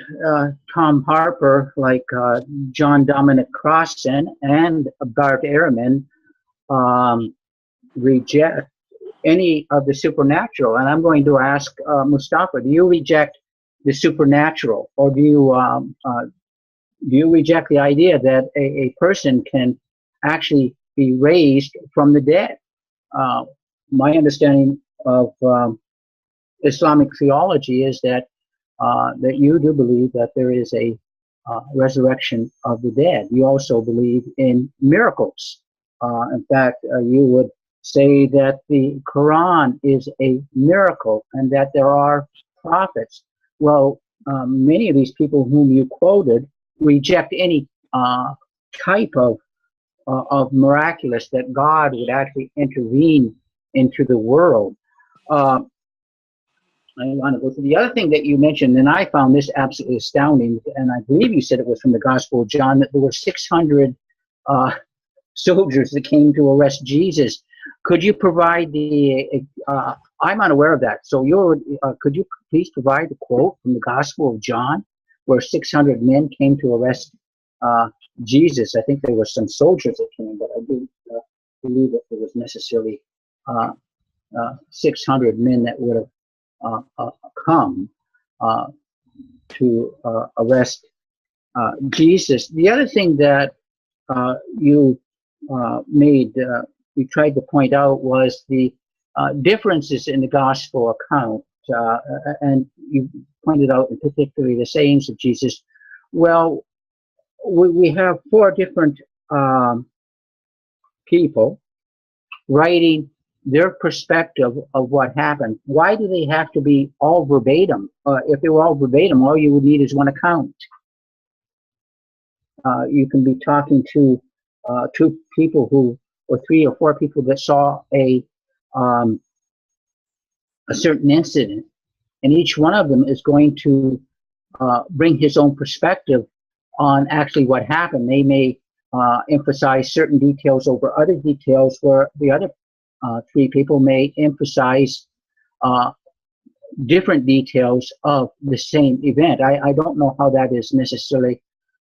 Tom Harper, like John Dominic Crossan and Bart Ehrman, reject any of the supernatural. And I'm going to ask Mustafa, do you reject the supernatural, or do you reject the idea that a person can actually be raised from the dead? My understanding of Islamic theology is that you do believe that there is a resurrection of the dead. You also believe in miracles. In fact, you would say that the Quran is a miracle and that there are prophets. Well, many of these people whom you quoted reject any type of miraculous, that God would actually intervene into the world. I want to go to the other thing that you mentioned, and I found this absolutely astounding, and I believe you said it was from the Gospel of John, that there were 600 soldiers that came to arrest Jesus. Could you provide I'm unaware of that, so could you please provide the quote from the Gospel of John where 600 men came to arrest Jesus? I think there were some soldiers that came, but I do believe that there was necessarily 600 men that would have come to arrest Jesus. The other thing that you tried to point out was the differences in the gospel account, and you pointed out in particularly the sayings of Jesus. Well, we have 4 different people writing their perspective of what happened. Why do they have to be all verbatim? If they were all verbatim, all you would need is one account. You can be talking to 2 people or 3 or 4 people that saw a certain incident, and each one of them is going to bring his own perspective on actually what happened. They may emphasize certain details over other details, where the other 3 people may emphasize different details of the same event. I don't know how that is necessarily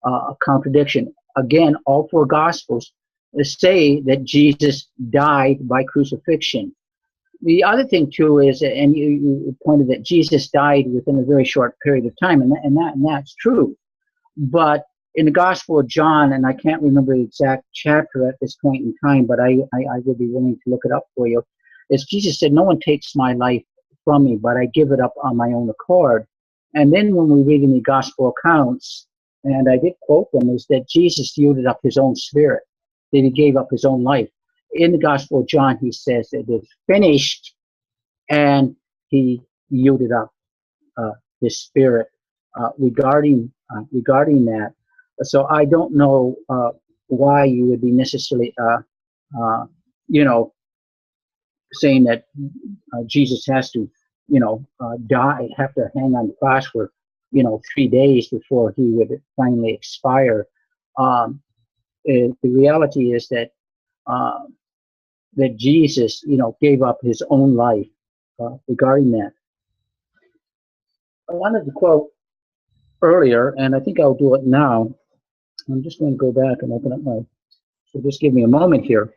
a contradiction. Again, all 4 Gospels say that Jesus died by crucifixion. The other thing too is, and you pointed that Jesus died within a very short period of time, and that's true. But in the Gospel of John, and I can't remember the exact chapter at this point in time, but I would be willing to look it up for you, is Jesus said, "No one takes my life from me, but I give it up on my own accord." And then when we read in the Gospel accounts, and I did quote them, is that Jesus yielded up his own spirit, that he gave up his own life. In the Gospel of John, he says that it is finished, and he yielded up his spirit regarding that. So I don't know why you would be necessarily, saying that Jesus has to, die, have to hang on the cross for, 3 days before he would finally expire. The reality is that that Jesus, gave up his own life regarding that. I wanted to quote earlier, and I think I'll do it now. I'm just going to go back and open up so just give me a moment here.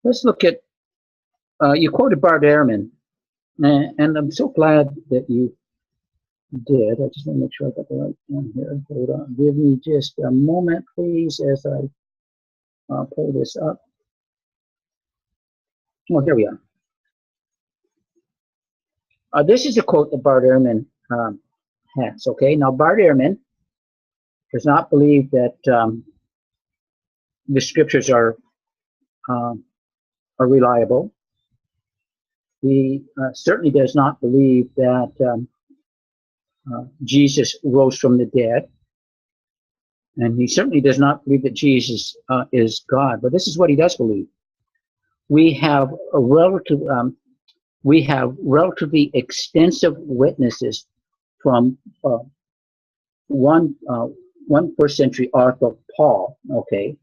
Let's look at, you quoted Bart Ehrman, and I'm so glad that you did. I just want to make sure I got the right one here. Hold on. Give me just a moment, please, as I pull this up. Oh, here we are. This is a quote that Bart Ehrman has. Okay, now Bart Ehrman does not believe that the scriptures are reliable. He certainly does not believe that Jesus rose from the dead, and he certainly does not believe that Jesus is God. But this is what he does believe: we have relatively extensive witnesses from one first century author, Paul, okay,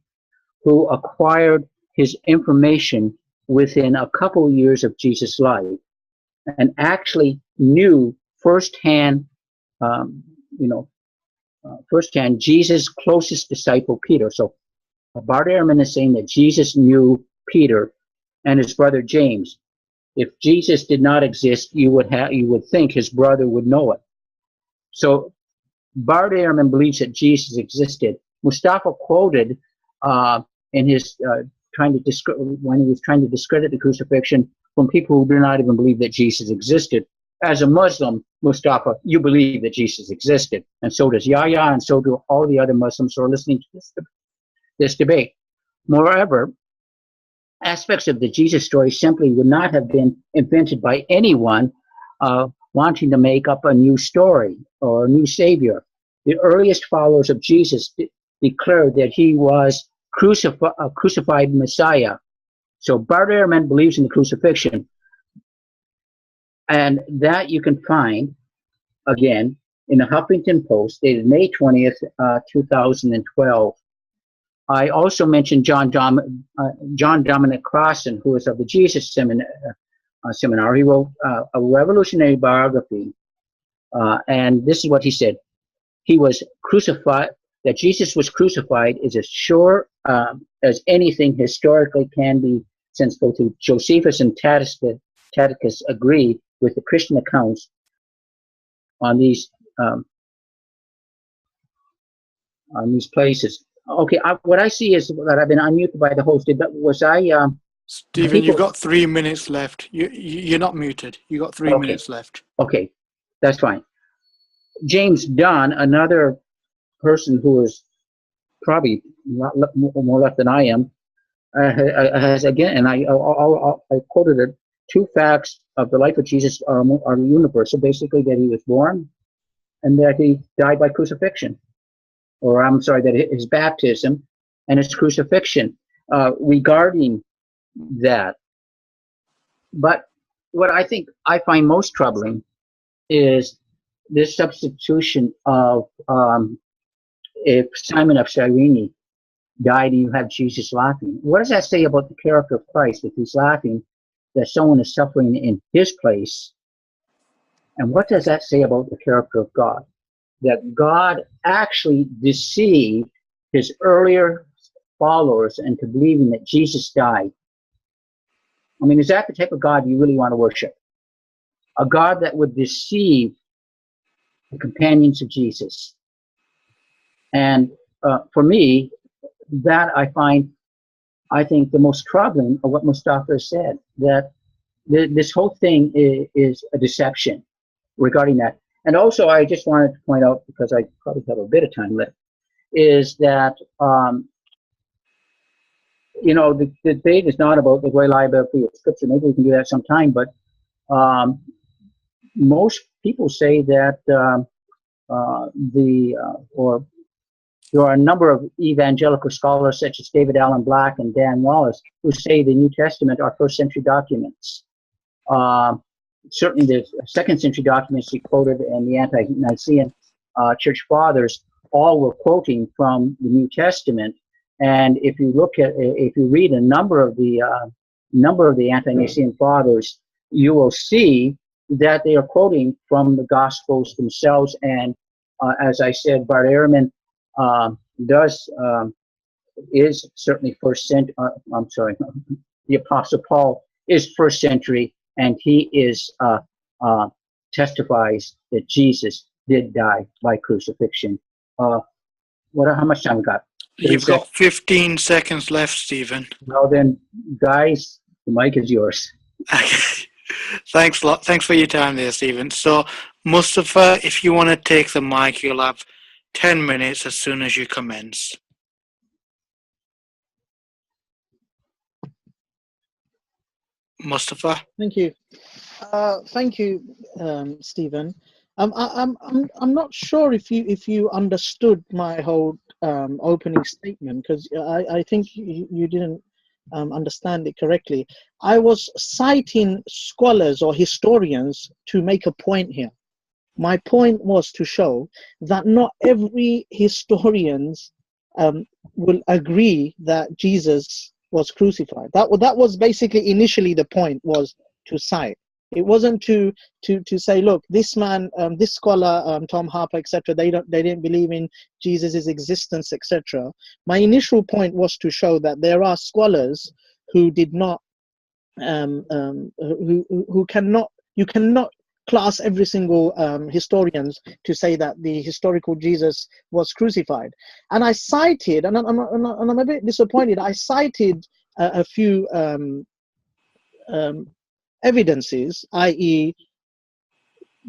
who acquired his information within a couple years of Jesus' life and actually knew firsthand, firsthand Jesus' closest disciple, Peter. So Bart Ehrman is saying that Jesus knew Peter and his brother James. If Jesus did not exist, you would think his brother would know it. So Bart Ehrman believes that Jesus existed. Mustafa quoted in his when he was trying to discredit the crucifixion from people who do not even believe that Jesus existed. As a Muslim, Mustafa, you believe that Jesus existed, and so does Yahya, and so do all the other Muslims who are listening to this debate. Moreover, aspects of the Jesus story simply would not have been invented by anyone wanting to make up a new story or a new savior. The earliest followers of Jesus declared that he was a crucified Messiah. So Bart Ehrman believes in the crucifixion, and that you can find again in the Huffington Post dated May 20th, 2012. I also mentioned John Dominic Crossan, who is of the Jesus Seminar. He wrote a revolutionary biography, and this is what he said: he was crucified. That Jesus was crucified is as sure as anything historically can be, since both Josephus and Tacitus agree with the Christian accounts on these places. Okay, what I see is that I've been unmuted by the host. Stephen, you've got 3 minutes left. You're not muted. You got 3 minutes left. Okay, that's fine. James Dunn, another person who is probably more left than I am, has again, and I quoted it: 2 facts of the life of Jesus are universal. Basically, that he was born and that he died by crucifixion, or I'm sorry, that his baptism and his crucifixion. Regarding that, but what I find most troubling is this substitution of if Simon of Cyrene died and you have Jesus laughing. What does that say about the character of Christ if he's laughing that someone is suffering in his place? And what does that say about the character of God? That God actually deceived his earlier followers into believing that Jesus died. I mean, is that the type of God you really want to worship? A God that would deceive the companions of Jesus. And for me, that I think the most troubling of what Mustafa said, that this whole thing is a deception regarding that. And also, I just wanted to point out, because I probably have a bit of time left, is that, the debate is not about the reliability of Scripture. Maybe we can do that sometime, but most people say that there are a number of evangelical scholars such as David Allen Black and Dan Wallace who say the New Testament are first century documents. Certainly the second century documents he quoted and the anti-Nicene church fathers all were quoting from the New Testament. And if you read a number of the anti-Nicene fathers, you will see that they are quoting from the Gospels themselves. And as I said, Bart Ehrman is certainly first century. I'm sorry, the Apostle Paul is first century, and he is testifies that Jesus did die by crucifixion. How much time we got? You've got 15 seconds left, Stephen. Well then, guys, the mic is yours. Thanks a lot. Thanks for your time there, Stephen. So, Mustafa, if you want to take the mic, you'll have 10 minutes as soon as you commence. Mustafa? Thank you. Thank you, Stephen. I'm not sure if you understood my whole opening statement, because I think you didn't understand it correctly. I was citing scholars or historians to make a point here. My point was to show that not every historian will agree that Jesus was crucified. That was basically initially the point, was to cite. It wasn't to say, look, this man, this scholar, Tom Harper, etc. They didn't believe in Jesus's existence, etc. My initial point was to show that there are scholars who did not, who cannot, you cannot class every single historians to say that the historical Jesus was crucified. And I cited, and I'm a bit disappointed, I cited a few evidences, i.e.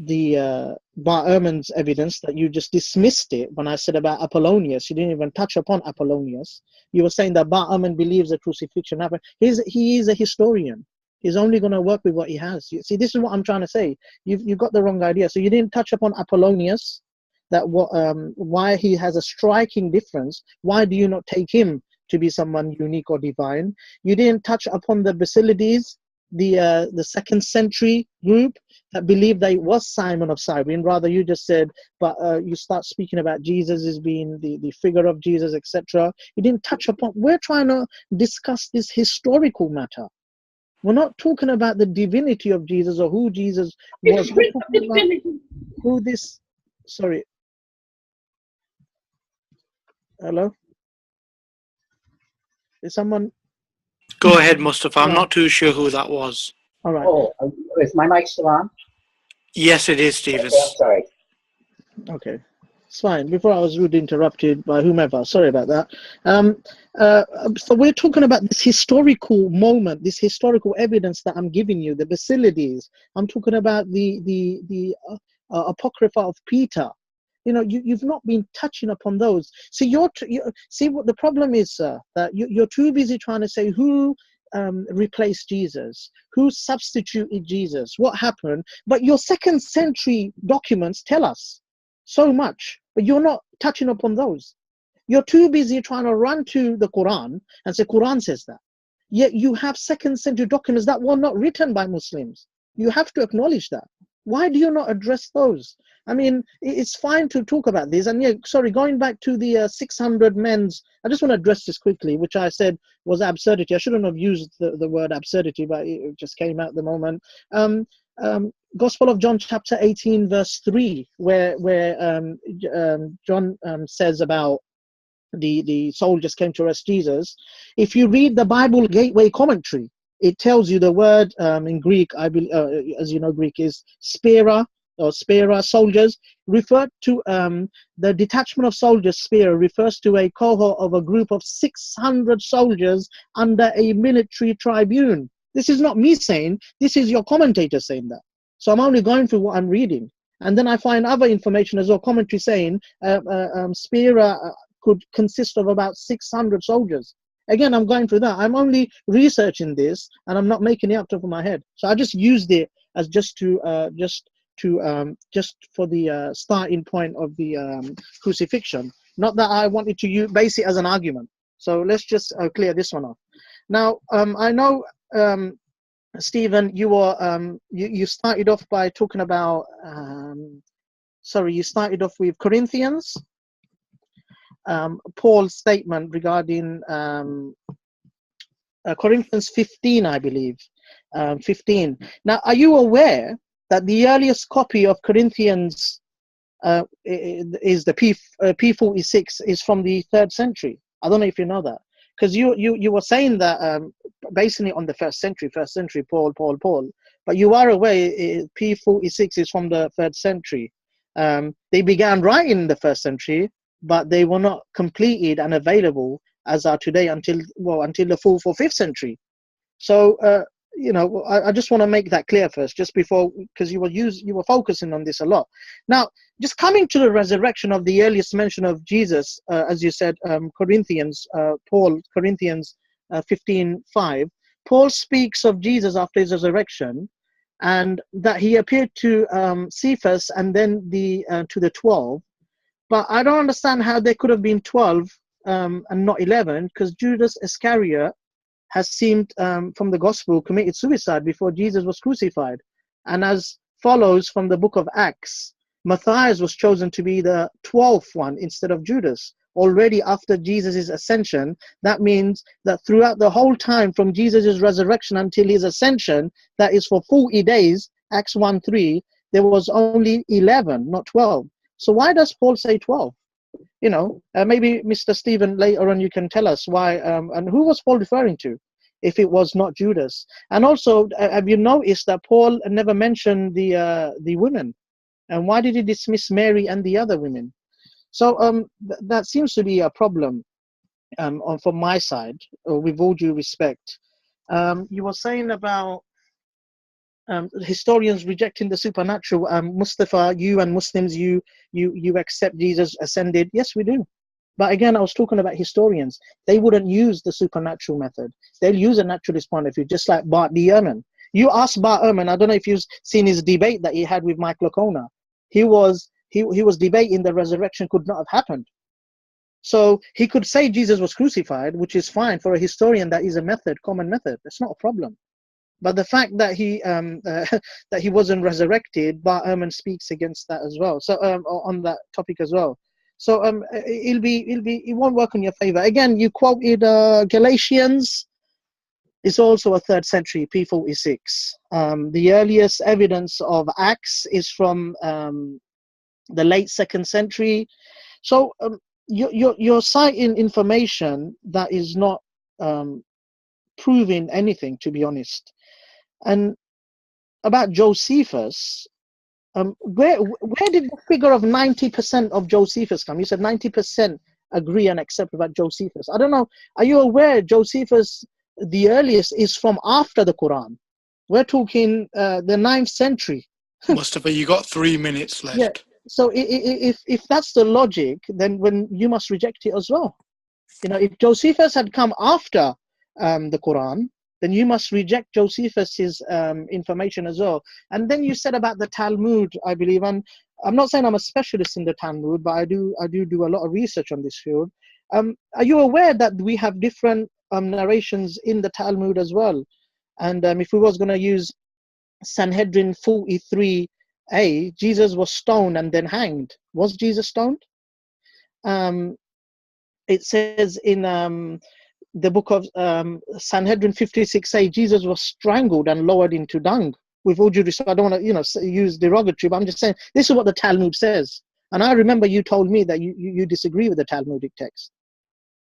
the Bar Ehrman's evidence that you just dismissed it when I said about Apollonius. You didn't even touch upon Apollonius. You were saying that Bar Ehrman believes the crucifixion happened. He is a historian. He's only going to work with what he has. See, this is what I'm trying to say. You've got the wrong idea. So you didn't touch upon Apollonius, that why he has a striking difference. Why do you not take him to be someone unique or divine? You didn't touch upon the Basilides, the 2nd century group that believed that it was Simon of Cyrene. Rather, you just said, but you start speaking about Jesus as being the figure of Jesus, etc. You didn't touch upon. We're trying to discuss this historical matter. We're not talking about the divinity of Jesus or who Jesus was. We're talking about who this. Sorry. Hello? Is someone? Go ahead, Mustafa. I'm not too sure who that was. All right. Oh, is my mic still on? Yes, it is, Stephen. Okay, I'm sorry. Okay, it's fine. Before I was rudely interrupted by whomever. Sorry about that. So we're talking about this historical moment, this historical evidence that I'm giving you, the Basilides. I'm talking about the Apocrypha of Peter. You know, you've not been touching upon those. See, see what the problem is, sir, that you're too busy trying to say who replaced Jesus, who substituted Jesus, what happened. But your 2nd century documents tell us so much, but you're not touching upon those. You're too busy trying to run to the Quran and say Quran says that. Yet you have 2nd century documents that were not written by Muslims. You have to acknowledge that. Why do you not address those? I mean, it's fine to talk about this. And yeah, sorry, going back to the 600 men's, I just want to address this quickly, which I said was absurdity. I shouldn't have used the word absurdity, but it just came out at the moment. Gospel of John chapter 18 verse 3, where John says about the soldiers came to arrest Jesus. If you read the Bible Gateway commentary, it tells you the word in Greek, I believe, as you know, Greek is spera, or spera, soldiers, referred to the detachment of soldiers. Spera refers to a cohort of a group of 600 soldiers under a military tribune. This is not me saying, this is your commentator saying that. So I'm only going through what I'm reading. And then I find other information as well, commentary saying spera could consist of about 600 soldiers. Again, I'm going through that. I'm only researching this, and I'm not making it up top of my head. So I just used it as just for the starting point of the crucifixion. Not that I wanted to base it as an argument. So let's just clear this one off. Now, I know, Stephen, you were you started off by talking about. You started off with Corinthians. Paul's statement regarding Corinthians 15, I believe, 15. Now, are you aware that the earliest copy of Corinthians is the P46 is from the 3rd century? I don't know if you know that, because you were saying that basing it on the 1st century, Paul, but you are aware P46 is from the 3rd century. They began writing in the 1st century, but they were not completed and available as are today until the 4th or 5th century. So I just want to make that clear first, just before, because you were focusing on this a lot. Now, just coming to the resurrection of the earliest mention of Jesus, as you said, Corinthians 15:5, Paul speaks of Jesus after his resurrection, and that he appeared to Cephas and then to the 12. But I don't understand how there could have been 12 and not 11, because Judas Iscariot has seemed, from the gospel, committed suicide before Jesus was crucified. And as follows from the book of Acts, Matthias was chosen to be the 12th one instead of Judas, already after Jesus' ascension. That means that throughout the whole time from Jesus' resurrection until his ascension, that is for 40 days, Acts 1:3, there was only 11, not 12. So why does Paul say 12? Maybe Mr. Stephen, later on you can tell us why, and who was Paul referring to, if it was not Judas. And also, have you noticed that Paul never mentioned the women? And why did he dismiss Mary and the other women? So that seems to be a problem from my side, with all due respect. You were saying about historians rejecting the supernatural. Mustafa, you and Muslims, you accept Jesus ascended. Yes, we do. But again, I was talking about historians. They wouldn't use the supernatural method. They'll use a naturalist point of view, just like Bart Ehrman. You ask Bart Ehrman, I don't know if you've seen his debate that he had with Michael O'Connor. He was debating the resurrection could not have happened. So he could say Jesus was crucified, which is fine for a historian. That is a method, common method. That's not a problem. But the fact that he wasn't resurrected, Bart Ehrman speaks against that as well. So on that topic as well. So it won't work in your favor. Again, you quoted Galatians. It's also a 3rd century, P46. The earliest evidence of Acts is from the late 2nd century. So you're citing information that is not proving anything, to be honest. And about Josephus, where did the figure of 90% of Josephus come? You said 90% agree and accept about Josephus. I don't know. Are you aware Josephus, the earliest, is from after the Quran? We're talking the 9th century. Mustafa, you got 3 minutes left. Yeah. So if that's the logic, then when you must reject it as well. If Josephus had come after the Quran, then you must reject Josephus's information as well. And then you said about the Talmud, I believe, and I'm not saying I'm a specialist in the Talmud, but I do a lot of research on this field. Are you aware that we have different narrations in the Talmud as well? And if we was going to use Sanhedrin 43a, Jesus was stoned and then hanged. Was Jesus stoned? It says in the book of Sanhedrin 56a, Jesus was strangled and lowered into dung. With all due respect, I don't want to use derogatory, but I'm just saying this is what the Talmud says. And I remember you told me that you disagree with the Talmudic text.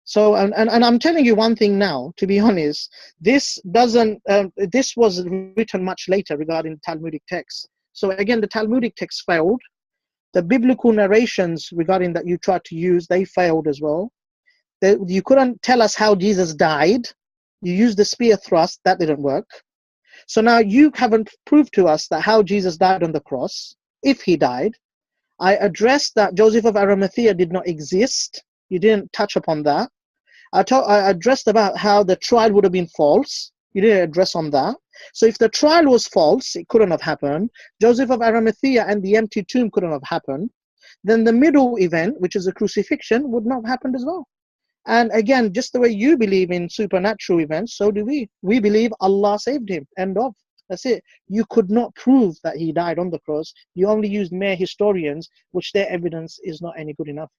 So and I'm telling you one thing now, to be honest, this was written much later regarding the Talmudic text. So again, the Talmudic text failed. The biblical narrations regarding that you tried to use, they failed as well. You couldn't tell us how Jesus died. You used the spear thrust, that didn't work. So now you haven't proved to us that how Jesus died on the cross, if he died. I addressed that Joseph of Arimathea did not exist. You didn't touch upon that. I addressed about how the trial would have been false. You didn't address on that. So if the trial was false, it couldn't have happened. Joseph of Arimathea and the empty tomb couldn't have happened. Then the middle event, which is the crucifixion, would not have happened as well. And again, just the way you believe in supernatural events, so do we. We believe Allah saved him. End of. That's it. You could not prove that he died on the cross. You only used mere historians, which their evidence is not any good enough.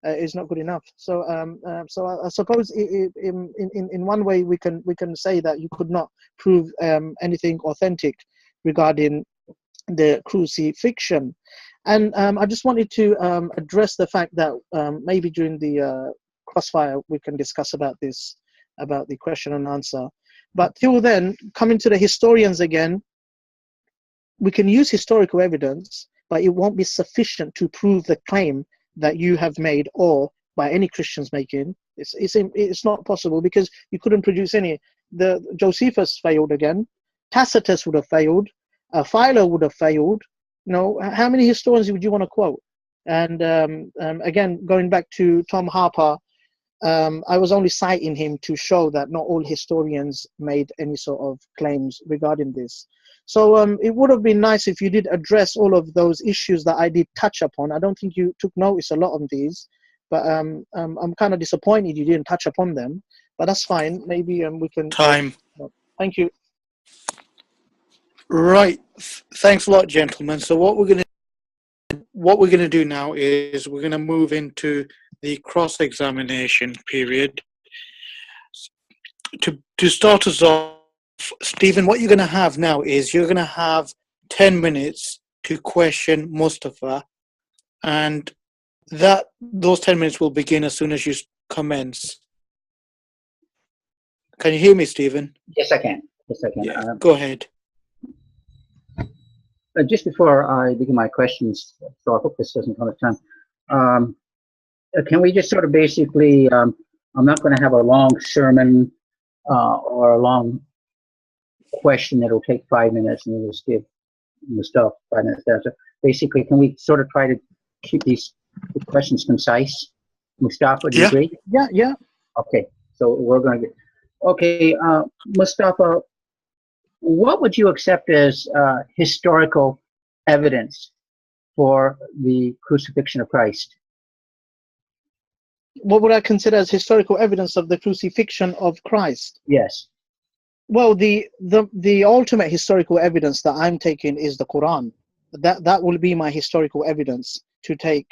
Is not good enough. So, I suppose in one way we can say that you could not prove anything authentic regarding the crucifixion. And I just wanted to address the fact that maybe during the crossfire we can discuss about this, about the question and answer. But till then, coming to the historians again, we can use historical evidence, but it won't be sufficient to prove the claim that you have made or by any Christians making. It's not possible, because you couldn't produce any. The Josephus failed again. Tacitus would have failed. Philo would have failed. You know, how many historians would you want to quote? And again, going back to Tom Harper, I was only citing him to show that not all historians made any sort of claims regarding this. So it would have been nice if you did address all of those issues that I did touch upon. I don't think you took notice a lot of these, but I'm kind of disappointed you didn't touch upon them. But that's fine. Maybe we can. Time. Thank you. Right. Thanks a lot, gentlemen. So what we're going to do now is we're going to move into the cross-examination period. To start us off, Stephen, what you're going to have now is you're going to have 10 minutes to question Mustafa, and those 10 minutes will begin as soon as you commence. Can you hear me, Stephen? Yes, I can. Yes, I can. Yeah, go ahead. Just before I begin my questions, so I hope this doesn't come at time. Can we just sort of basically, I'm not going to have a long sermon or a long question that will take 5 minutes, and we'll just give Mustafa 5 minutes there. So basically, can we sort of try to keep these questions concise? Mustafa, do you agree? Yeah. Okay, so we're going to get, okay, Mustafa, what would you accept as historical evidence for the crucifixion of Christ? What would I consider as historical evidence of the crucifixion of Christ? Yes. Well, the ultimate historical evidence that I'm taking is the Quran. That will be my historical evidence to take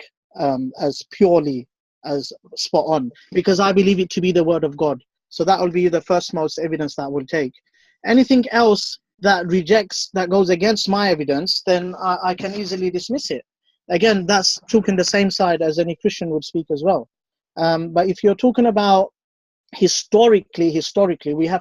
as purely as spot on, because I believe it to be the word of God. So that will be the first most evidence that I will take. Anything else that goes against my evidence, then I can easily dismiss it. Again, that's talking the same side as any Christian would speak as well. But if you're talking about historically,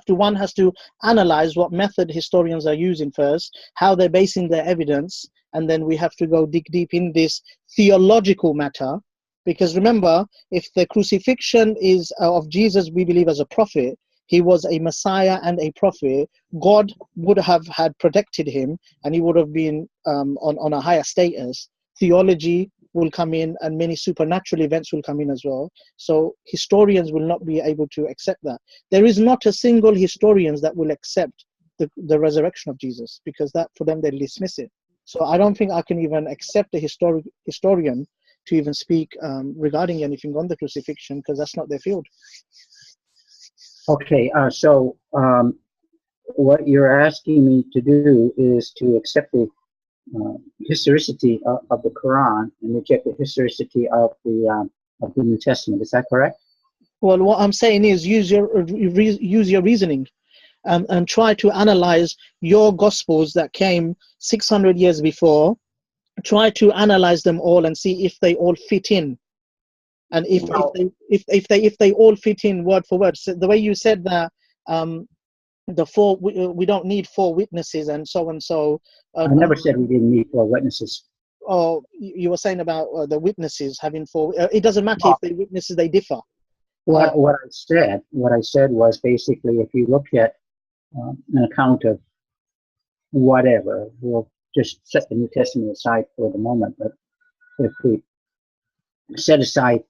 one has to analyze what method historians are using first, how they're basing their evidence, and then we have to go dig deep in this theological matter. Because remember, if the crucifixion is of Jesus, we believe as a prophet, he was a Messiah and a prophet, God would have had protected him, and he would have been on a higher status. Theology will come in, and many supernatural events will come in as well. So historians will not be able to accept that. There is not a single historian that will accept the resurrection of Jesus, because that for them, they dismiss it. So I don't think I can even accept a historian to even speak regarding anything on the crucifixion, because that's not their field. Okay, so what you're asking me to do is to accept the historicity of the Quran and reject the historicity of the New Testament. Is that correct? Well, what I'm saying is use your reasoning and try to analyze your Gospels that came 600 years before. Try to analyze them all and see if they all fit in. And if they all fit in word for word, so the way you said that we don't need 4 witnesses and so and so. I never said we didn't need 4 witnesses. Oh, you were saying about the witnesses having 4. It doesn't matter if the witnesses they differ. What I said was basically, if you look at an account of whatever, we'll just set the New Testament aside for the moment. But if we set aside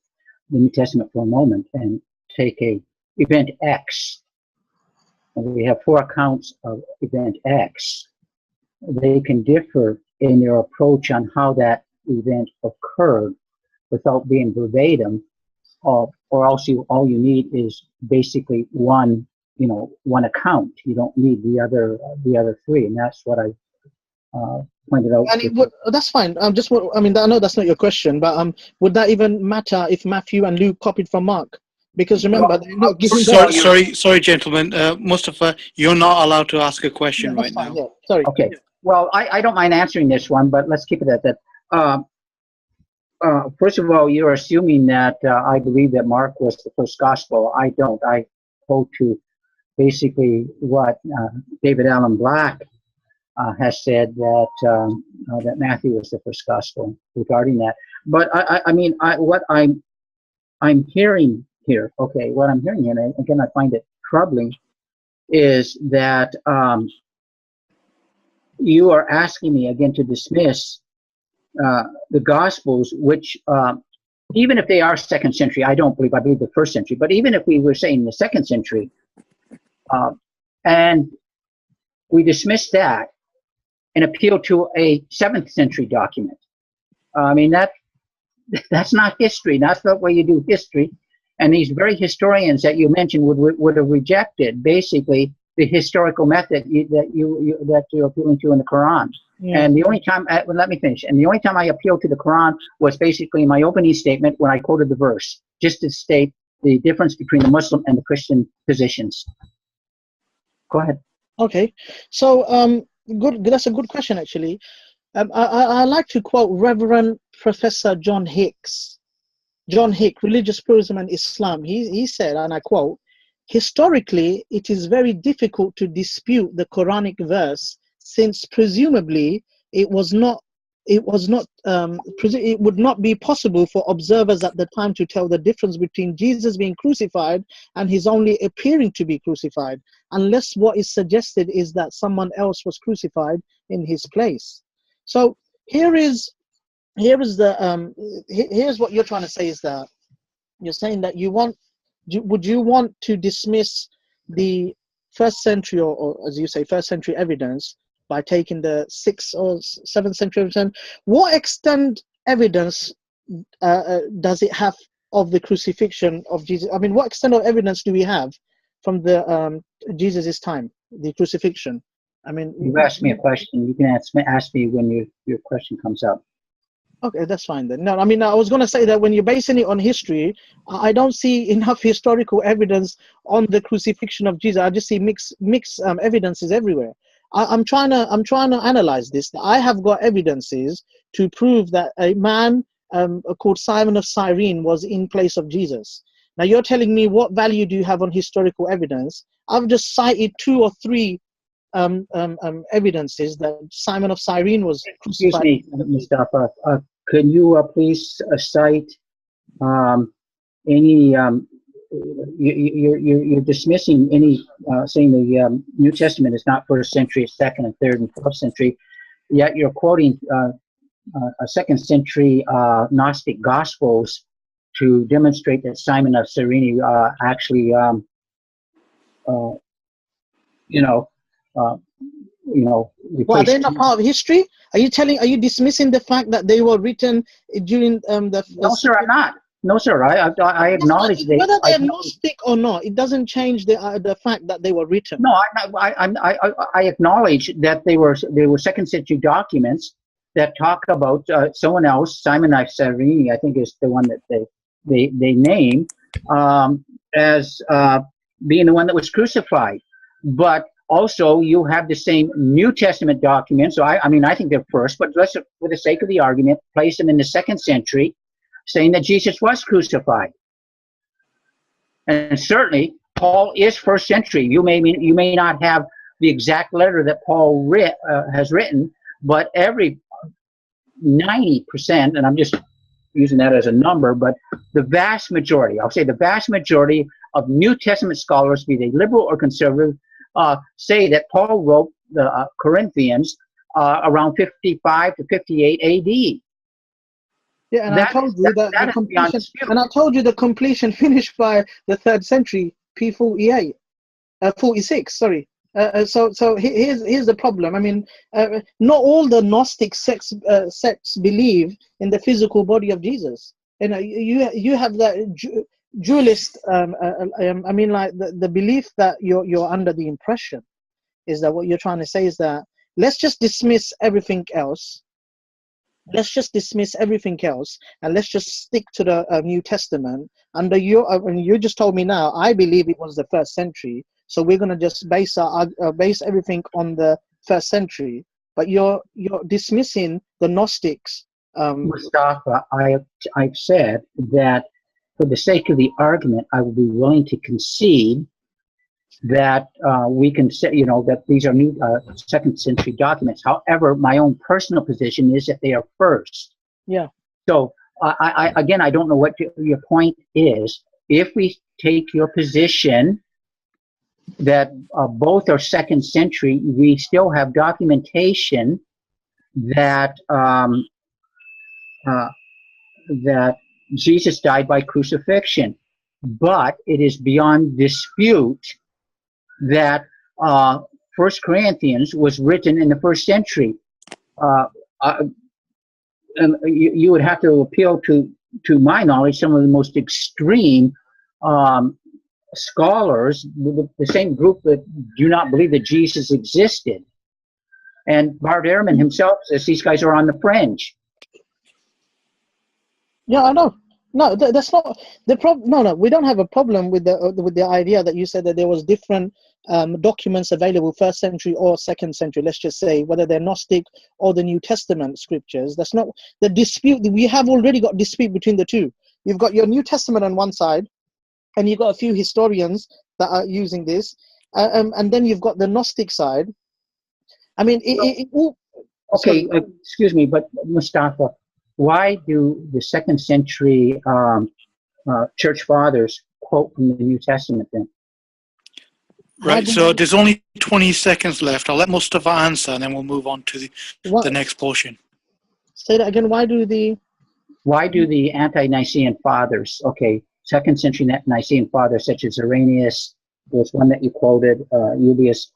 the New Testament for a moment and take a event X, and we have 4 accounts of event X, they can differ in their approach on how that event occurred without being verbatim, or else all you need is basically one account. You don't need the other 3, and that's what I pointed out. And that's fine. I know that's not your question, but would that even matter if Matthew and Luke copied from Mark? Because remember, they're not giving. Sorry, gentlemen. Mustafa, you're not allowed to ask a question right now. Yeah. Sorry. Okay. Well, I don't mind answering this one, but let's keep it at that. First of all, you're assuming that I believe that Mark was the first gospel. I don't. I hold to basically what David Allen Black has said that Matthew was the first gospel regarding that. But what I'm hearing here, okay, what I'm hearing here, and again I find it troubling, is that you are asking me again to dismiss the Gospels, which even if they are second century, I believe the first century, but even if we were saying the second century, and we dismiss that and appeal to a 7th century document, I mean, that's not history. That's not the way you do history. And these very historians that you mentioned would have rejected basically the historical method that you're appealing to in the Quran. Yeah. And the only time, let me finish. And the only time I appealed to the Quran was basically in my opening statement when I quoted the verse, just to state the difference between the Muslim and the Christian positions. Go ahead. Okay, so good. That's a good question, actually. I like to quote Reverend Professor John Hicks. John Hick, Religious Pluralism and Islam. He said, and I quote, "Historically, it is very difficult to dispute the Quranic verse, since presumably it would not be possible for observers at the time to tell the difference between Jesus being crucified and his only appearing to be crucified, unless what is suggested is that someone else was crucified in his place." So here's what you're trying to say, is that you're saying that would you want to dismiss the first century or as you say first century evidence by taking the 6th or 7th century evidence? What extent evidence does it have of the crucifixion of Jesus? I mean, what extent of evidence do we have from the Jesus's time, the crucifixion? I mean, you asked me a question. You can ask me when your question comes up. Okay, that's fine then. No, I mean, I was going to say that when you're basing it on history, I don't see enough historical evidence on the crucifixion of Jesus. I just see mixed evidences everywhere. I'm trying to analyze this. I have got evidences to prove that a man called Simon of Cyrene was in place of Jesus. Now you're telling me, what value do you have on historical evidence? I've just cited 2 or 3 evidences that Simon of Cyrene was crucified. Excuse me, Mustafa. Can you please cite any? You're dismissing any saying the New Testament is not first century, it's second and third and fourth century. Yet you're quoting a second century Gnostic Gospels to demonstrate that Simon of Cyrene actually, Well, are they not part of history? Are you dismissing the fact that they were written during the? No, sir, I'm not. No, sir. I acknowledge whether they're Gnostic or not, it doesn't change the fact that they were written. No, I acknowledge that they were second century documents that talk about someone else. Simon of Cyrene, I think, is the one that they name as being the one that was crucified. But also, you have the same New Testament documents. So I think they're first, but let's, for the sake of the argument, place them in the second century, saying that Jesus was crucified. And certainly, Paul is first century. You may not have the exact letter that Paul has written, but every 90%, and I'm just using that as a number, but the vast majority, I'll say the vast majority of New Testament scholars, be they liberal or conservative, say that Paul wrote the Corinthians around 55 to 58 AD. Yeah, and I told you that the completion, and I told you the completion finished by the 3rd century, P48, 46. Sorry. So here's the problem. I mean, not all the Gnostic sects believe in the physical body of Jesus. You have that dualist. I mean, like the belief that you're under the impression is that what you're trying to say is that let's just dismiss everything else. Let's just dismiss everything else and let's just stick to the New Testament. Under you just told me now, I believe it was the 1st century, so we're going to just base everything on the 1st century. But you're dismissing the Gnostics. Mustafa, I've said that for the sake of the argument, I will be willing to concede that we can say, that these are new second century documents. However, my own personal position is that they are first. Yeah. So again, I don't know what your point is. If we take your position that both are second century, we still have documentation that that Jesus died by crucifixion, but it is beyond dispute that First Corinthians was written in the first century. And you would have to appeal to my knowledge, some of the most extreme scholars, the same group that do not believe that Jesus existed. And Bart Ehrman himself says these guys are on the fringe. Yeah, I know. No, that's not the problem. No, we don't have a problem with the idea that you said that there was different documents available first century or second century. Let's just say whether they're Gnostic or the New Testament scriptures. That's not the dispute. We have already got dispute between the two. You've got your New Testament on one side, and you've got a few historians that are using this, and then you've got the Gnostic side. I mean, okay, excuse me, but Mustafa, why do the second century church fathers quote from the New Testament then? Right, so there's only 20 seconds left. I'll let Mustafa answer, and then we'll move on to the next portion. Say that again. Why do the anti-Nicene fathers, okay, second century Nicene fathers such as Irenaeus, was one that you quoted, Eubius,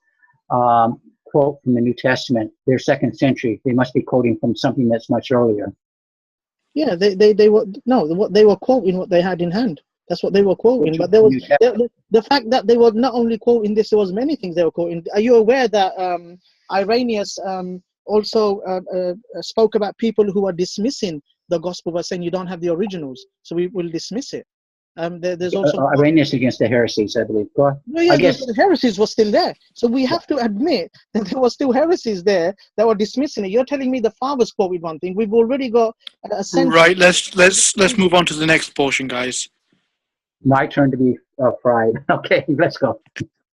quote from the New Testament? They're second century. They must be quoting from something that's much earlier. Yeah, they were quoting what they had in hand. That's what they were quoting. But there was the fact that they were not only quoting this, there was many things they were quoting. Are you aware that Irenaeus also spoke about people who are dismissing the gospel by saying you don't have the originals, so we will dismiss it. There's also Irenaeus against the heresies, I believe. Go on. No, yeah, I guess the heresies were still there. So we have to admit that there were still heresies there that were dismissing it. You're telling me the fathers quoted one thing. We've already got a sense. Right. Let's move on to the next portion, guys. My turn to be fried. Okay, let's go.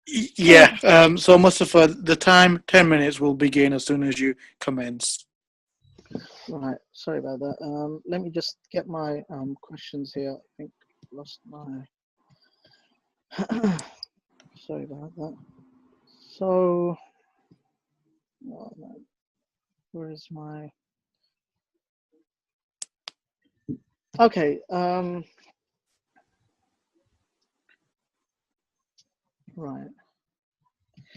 Yeah. So Mustafa, the time 10 minutes will begin as soon as you commence. Right. Sorry about that. Let me just get my questions here. I think I lost my. Sorry about that. So, oh, where is my? Okay. Right.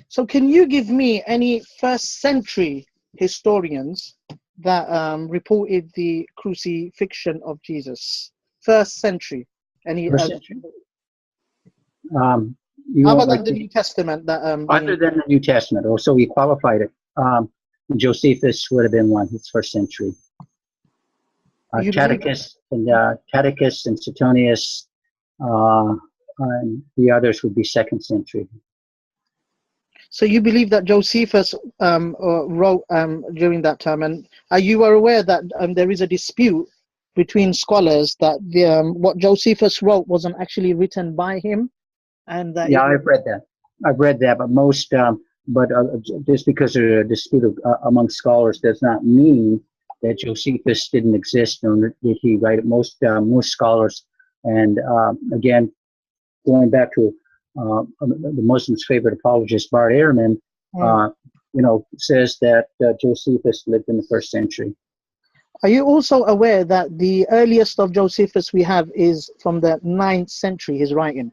So, can you give me any first century historians that reported the crucifixion of Jesus? First century. Any? First century? How about the New Testament? Other than the New Testament, so we qualified it. Josephus would have been one. He's first century. Catechus and Suetonius, and the others would be second century. So you believe that Josephus wrote during that time, and are you aware that there is a dispute between scholars that what Josephus wrote wasn't actually written by him? And yeah, I've read that, but most, just because there's a dispute among scholars does not mean that Josephus didn't exist, nor did he write it. Most scholars, and again, going back to the Muslims' favorite apologist, Bart Ehrman, says that Josephus lived in the first century. Are you also aware that the earliest of Josephus we have is from the 9th century, his writing?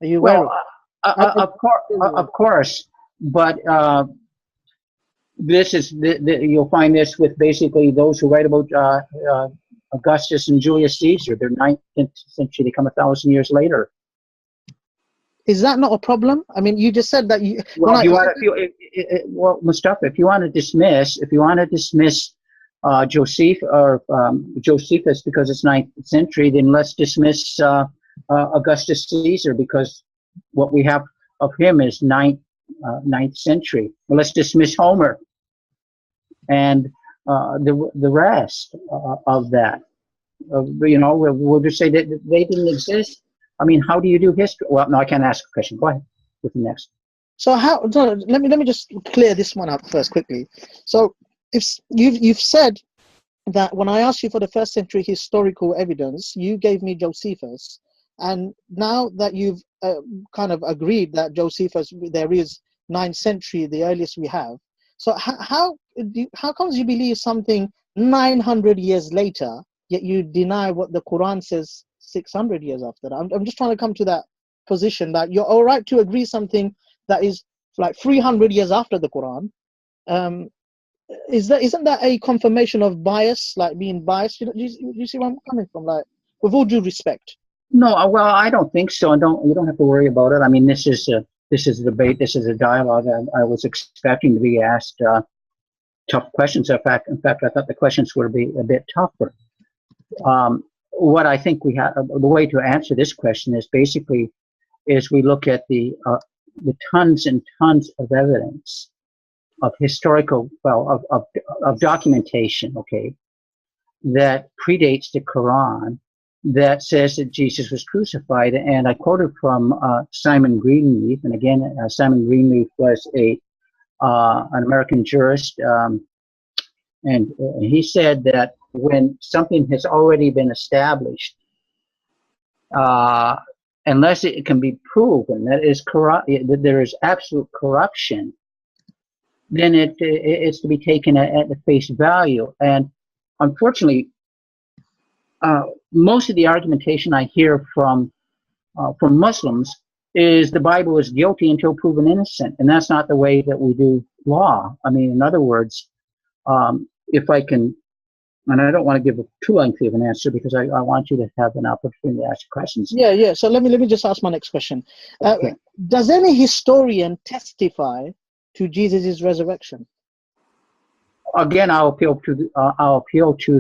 Are you aware of course, but this is you'll find this with basically those who write about Augustus and Julius Caesar. They're 9th century. They come 1,000 years later. Is that not a problem? I mean, you just said that you. Well, Mustafa, if you want to dismiss Josephus because it's 9th century, then let's dismiss Augustus Caesar, because what we have of him is 9th century. Well, let's dismiss Homer and the rest of that. We'll just say that they didn't exist. I mean, how do you do history? Well, no, I can't ask a question. Go ahead. with the next. So let me just clear this one up first quickly. So if you've said that when I asked you for the first century historical evidence, you gave me Josephus, and now that you've kind of agreed that Josephus, there is 9th century, the earliest we have. So how comes you believe something 900 years later, yet you deny what the Quran says 600 years after that? I'm just trying to come to that position that you're all right to agree something that is like 300 years after the Quran. Isn't that a confirmation of bias, like being biased? You see where I'm coming from? Like, with all due respect. No, well, I don't think so. You don't have to worry about it. I mean, this is a debate. This is a dialogue. I was expecting to be asked tough questions. In fact, I thought the questions would be a bit tougher. What I think we have, the way to answer this question is basically, we look at the tons and tons of evidence of historical, of documentation, okay, that predates the Quran, that says that Jesus was crucified. And I quoted from Simon Greenleaf, and again, Simon Greenleaf was an American jurist, and he said that when something has already been established, unless it can be proven that that there is absolute corruption, then it's to be taken at the face value. And unfortunately, most of the argumentation I hear from Muslims is the Bible is guilty until proven innocent, and that's not the way that we do law. I mean, in other words, if I can, and I don't want to give too lengthy of an answer because I want you to have an opportunity to ask questions. Yeah. So let me just ask my next question. Okay. Does any historian testify to Jesus' resurrection? Again, I'll appeal to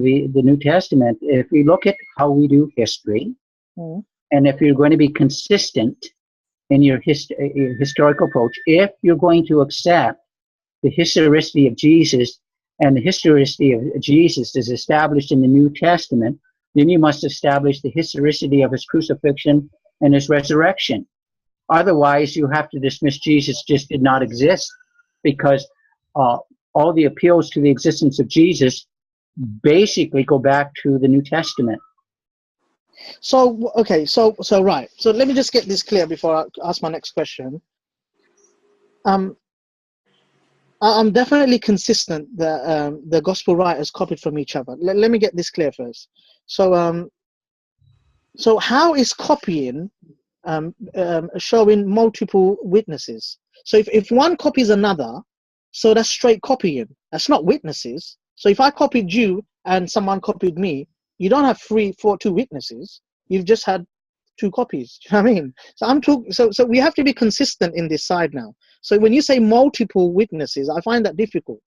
the New Testament. If we look at how we do history, and if you're going to be consistent in your historical approach, if you're going to accept the historicity of Jesus, and the historicity of Jesus is established in the New Testament, then you must establish the historicity of his crucifixion and his resurrection. Otherwise, you have to dismiss Jesus just did not exist, because all the appeals to the existence of Jesus basically go back to the New Testament. So, okay, so right. So let me just get this clear before I ask my next question. I'm definitely consistent that the gospel writers copied from each other. Let me get this clear first. So, so how is copying showing multiple witnesses? So if one copies another, so that's straight copying. That's not witnesses. So if I copied you and someone copied me, you don't have two witnesses. You've just had two copies. Do you know what I mean? So I'm talking. So we have to be consistent in this side now. So when you say multiple witnesses, I find that difficult.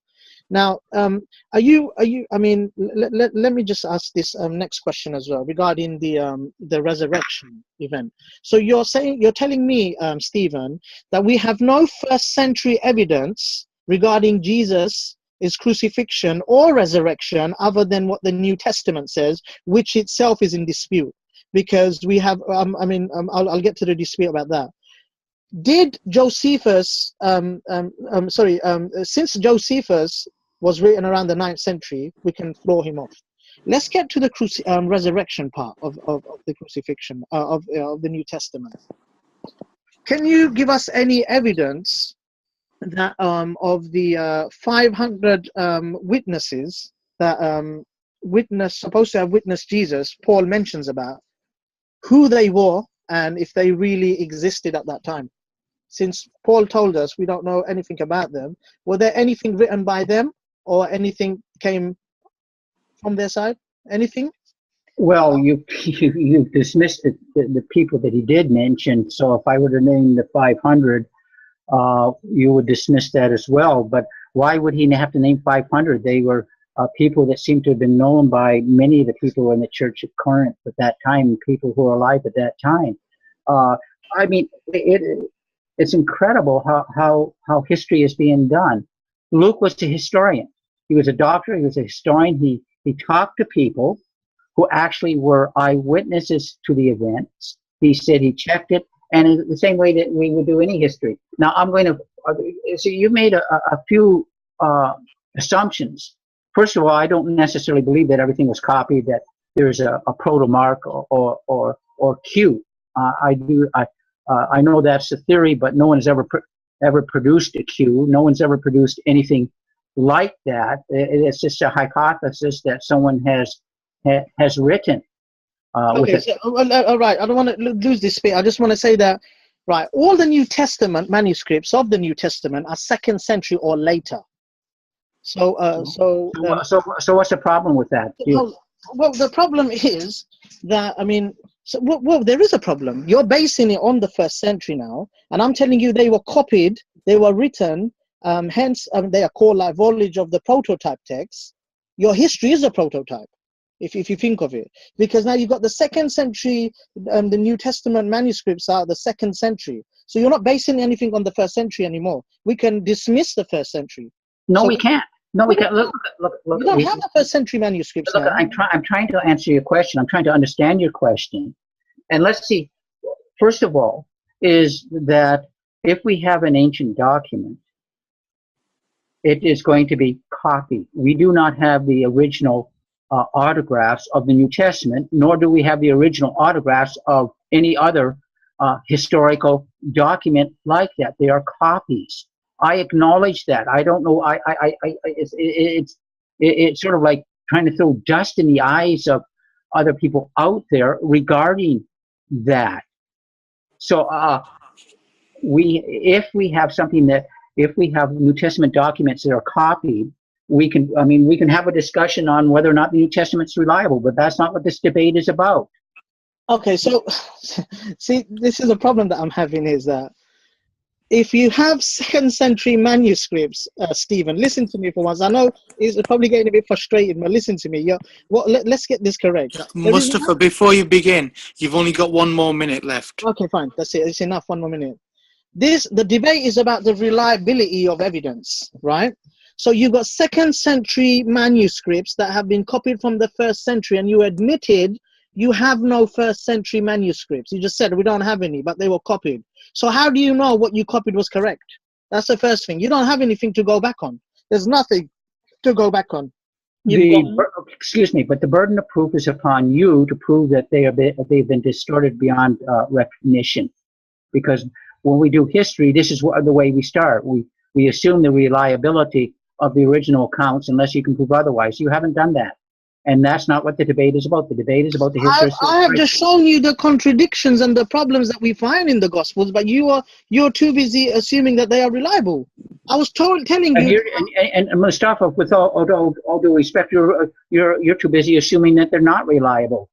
Now, are you? I mean, let me just ask this next question as well regarding the resurrection event. So you're telling me, Stephen, that we have no first century evidence regarding Jesus' crucifixion or resurrection other than what the New Testament says, which itself is in dispute, because we have. I'll get to the dispute about that. Did Josephus? Since Josephus was written around the 9th century, we can throw him off. Let's get to the resurrection part of the crucifixion of the New Testament. Can you give us any evidence that of the 500 witnesses that supposed to have witnessed Jesus, Paul mentions about, who they were and if they really existed at that time? Since Paul told us we don't know anything about them, were there anything written by them or anything came from their side? Anything? Well, you dismissed the people that he did mention. So if I were to name the 500, you would dismiss that as well. But why would he have to name 500? They were people that seem to have been known by many of the people in the Church of Corinth at that time, people who were alive at that time. I mean, it's incredible how history is being done. Luke was a historian. He was a doctor. He was a historian. He talked to people who actually were eyewitnesses to the events. He said he checked it, and in the same way that we would do any history. Now, I'm going to, so you made a few assumptions. First of all, I don't necessarily believe that everything was copied, that there's a proto-mark or Q. I know that's a theory, but no one has ever produced a Q. No one's ever produced anything like that. It's just a hypothesis that someone has written. Okay, so, all right. I don't want to lose this bit. I just want to say that, right, all the New Testament manuscripts of the New Testament are 2nd century or later. So what's the problem with that? Well, the problem is that, I mean, well, there is a problem. You're basing it on the 1st century now, and I'm telling you they were copied, they were written, hence they are called like Voyage of the Prototype texts. Your history is a prototype, if you think of it, because now you've got the 2nd century, the New Testament manuscripts are the 2nd century. So you're not basing anything on the 1st century anymore. We can dismiss the 1st century. No, we can't. No, we can't. Look. We don't have the 1st century manuscripts now. I'm trying to answer your question. I'm trying to understand your question. And let's see. First of all, is that if we have an ancient document, it is going to be copied. We do not have the original autographs of the New Testament, nor do we have the original autographs of any other historical document like that. They are copies. I acknowledge that. I don't know. It's sort of like trying to throw dust in the eyes of other people out there regarding that. So if we have New Testament documents that are copied, we can have a discussion on whether or not the New Testament's reliable, but that's not what this debate is about. Okay, so see, this is a problem that I'm having, is that if you have 2nd century manuscripts, Stephen, listen to me for once. I know it's probably getting a bit frustrating, but listen to me. Let's get this correct. Mustafa, before you begin, you've only got 1 more minute left. Okay, fine. That's it. It's enough. 1 more minute. The debate is about the reliability of evidence, right? So you've got 2nd century manuscripts that have been copied from the 1st century, and you admitted you have no 1st century manuscripts. You just said we don't have any, but they were copied. So how do you know what you copied was correct? That's the first thing. You don't have anything to go back on. There's nothing to go back on. Excuse me, but the burden of proof is upon you to prove that they've been distorted beyond recognition. Because when we do history, this is the way we start. We assume the reliability of the original accounts unless you can prove otherwise. You haven't done that. And that's not what the debate is about. The debate is about the history. I have just shown you the contradictions and the problems that we find in the Gospels, but you're too busy assuming that they are reliable. I was telling you. And Mustafa, with all due respect, you're too busy assuming that they're not reliable.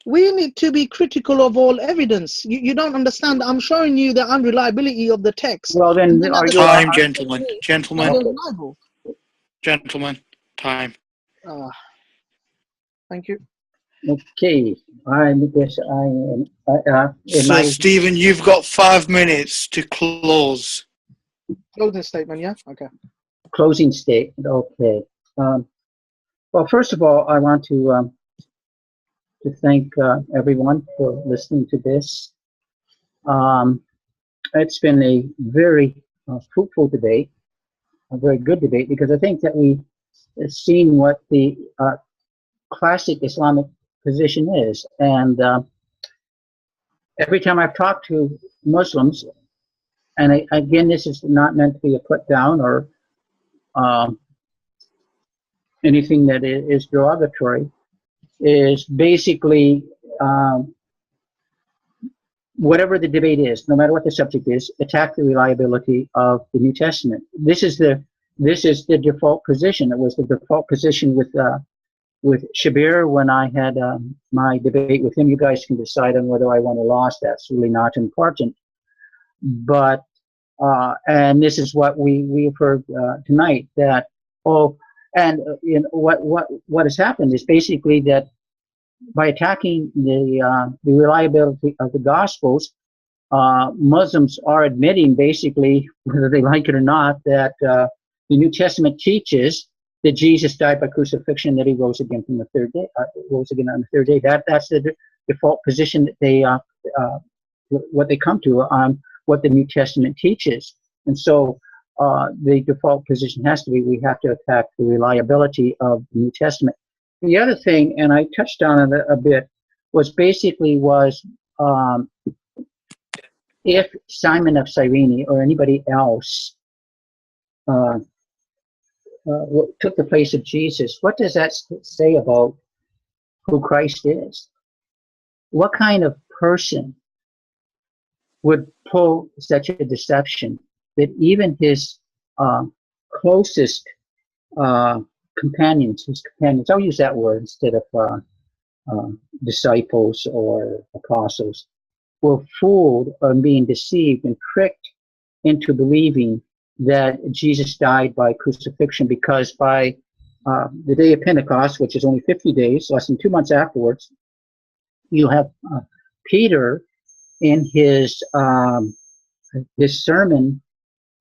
We need to be critical of all evidence. You don't understand. I'm showing you the unreliability of the text. Well, then, time, gentlemen. Time. Thank you. Okay, I guess I am. So, Stephen, you've got 5 minutes to close. Closing statement, yeah? Okay. Closing statement, okay. Well, first of all, I want to thank everyone for listening to this. It's been a very fruitful debate, a very good debate, because I think that we seen what the classic Islamic position is. And every time I've talked to Muslims, and again, this is not meant to be a put down or anything that is derogatory, is basically whatever the debate is, no matter what the subject is, attack the reliability of the New Testament. This is the default position. It was the default position with Shabir when I had my debate with him. You guys can decide on whether I won or lost. That's really not important. But and this is what we've heard tonight, that what has happened is basically that by attacking the reliability of the Gospels, Muslims are admitting, basically, whether they like it or not, that the New Testament teaches that Jesus died by crucifixion, that he rose again from the third day. Rose again on the third day. That's the default position that they what they come to on what the New Testament teaches. And so the default position has to be we have to attack the reliability of the New Testament. The other thing, and I touched on it a bit, was if Simon of Cyrene or anybody else took the place of Jesus, what does that say about who Christ is? What kind of person would pull such a deception that even his closest companions, I'll use that word instead of disciples or apostles, were fooled or being deceived and tricked into believing that Jesus died by crucifixion, because by the day of Pentecost, which is only 50 days, less than 2 months afterwards, you have Peter in his sermon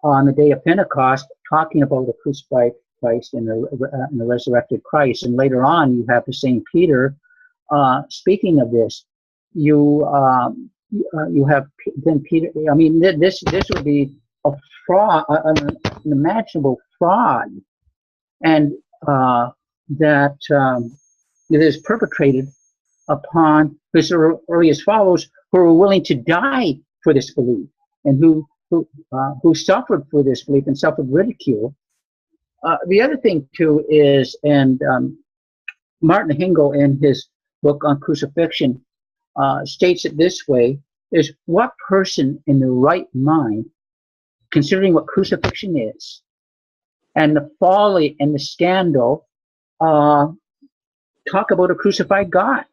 on the day of Pentecost talking about the crucified Christ and the resurrected Christ. And later on, you have the same Peter speaking of this. You have then Peter. I mean, this would be a fraud, an unimaginable fraud, and that it is perpetrated upon his earliest followers who were willing to die for this belief, and who suffered for this belief and suffered ridicule. The other thing too is, and Martin Hingle in his book on crucifixion states it this way, is what person in the right mind, considering what crucifixion is, and the folly and the scandal, talk about a crucified God?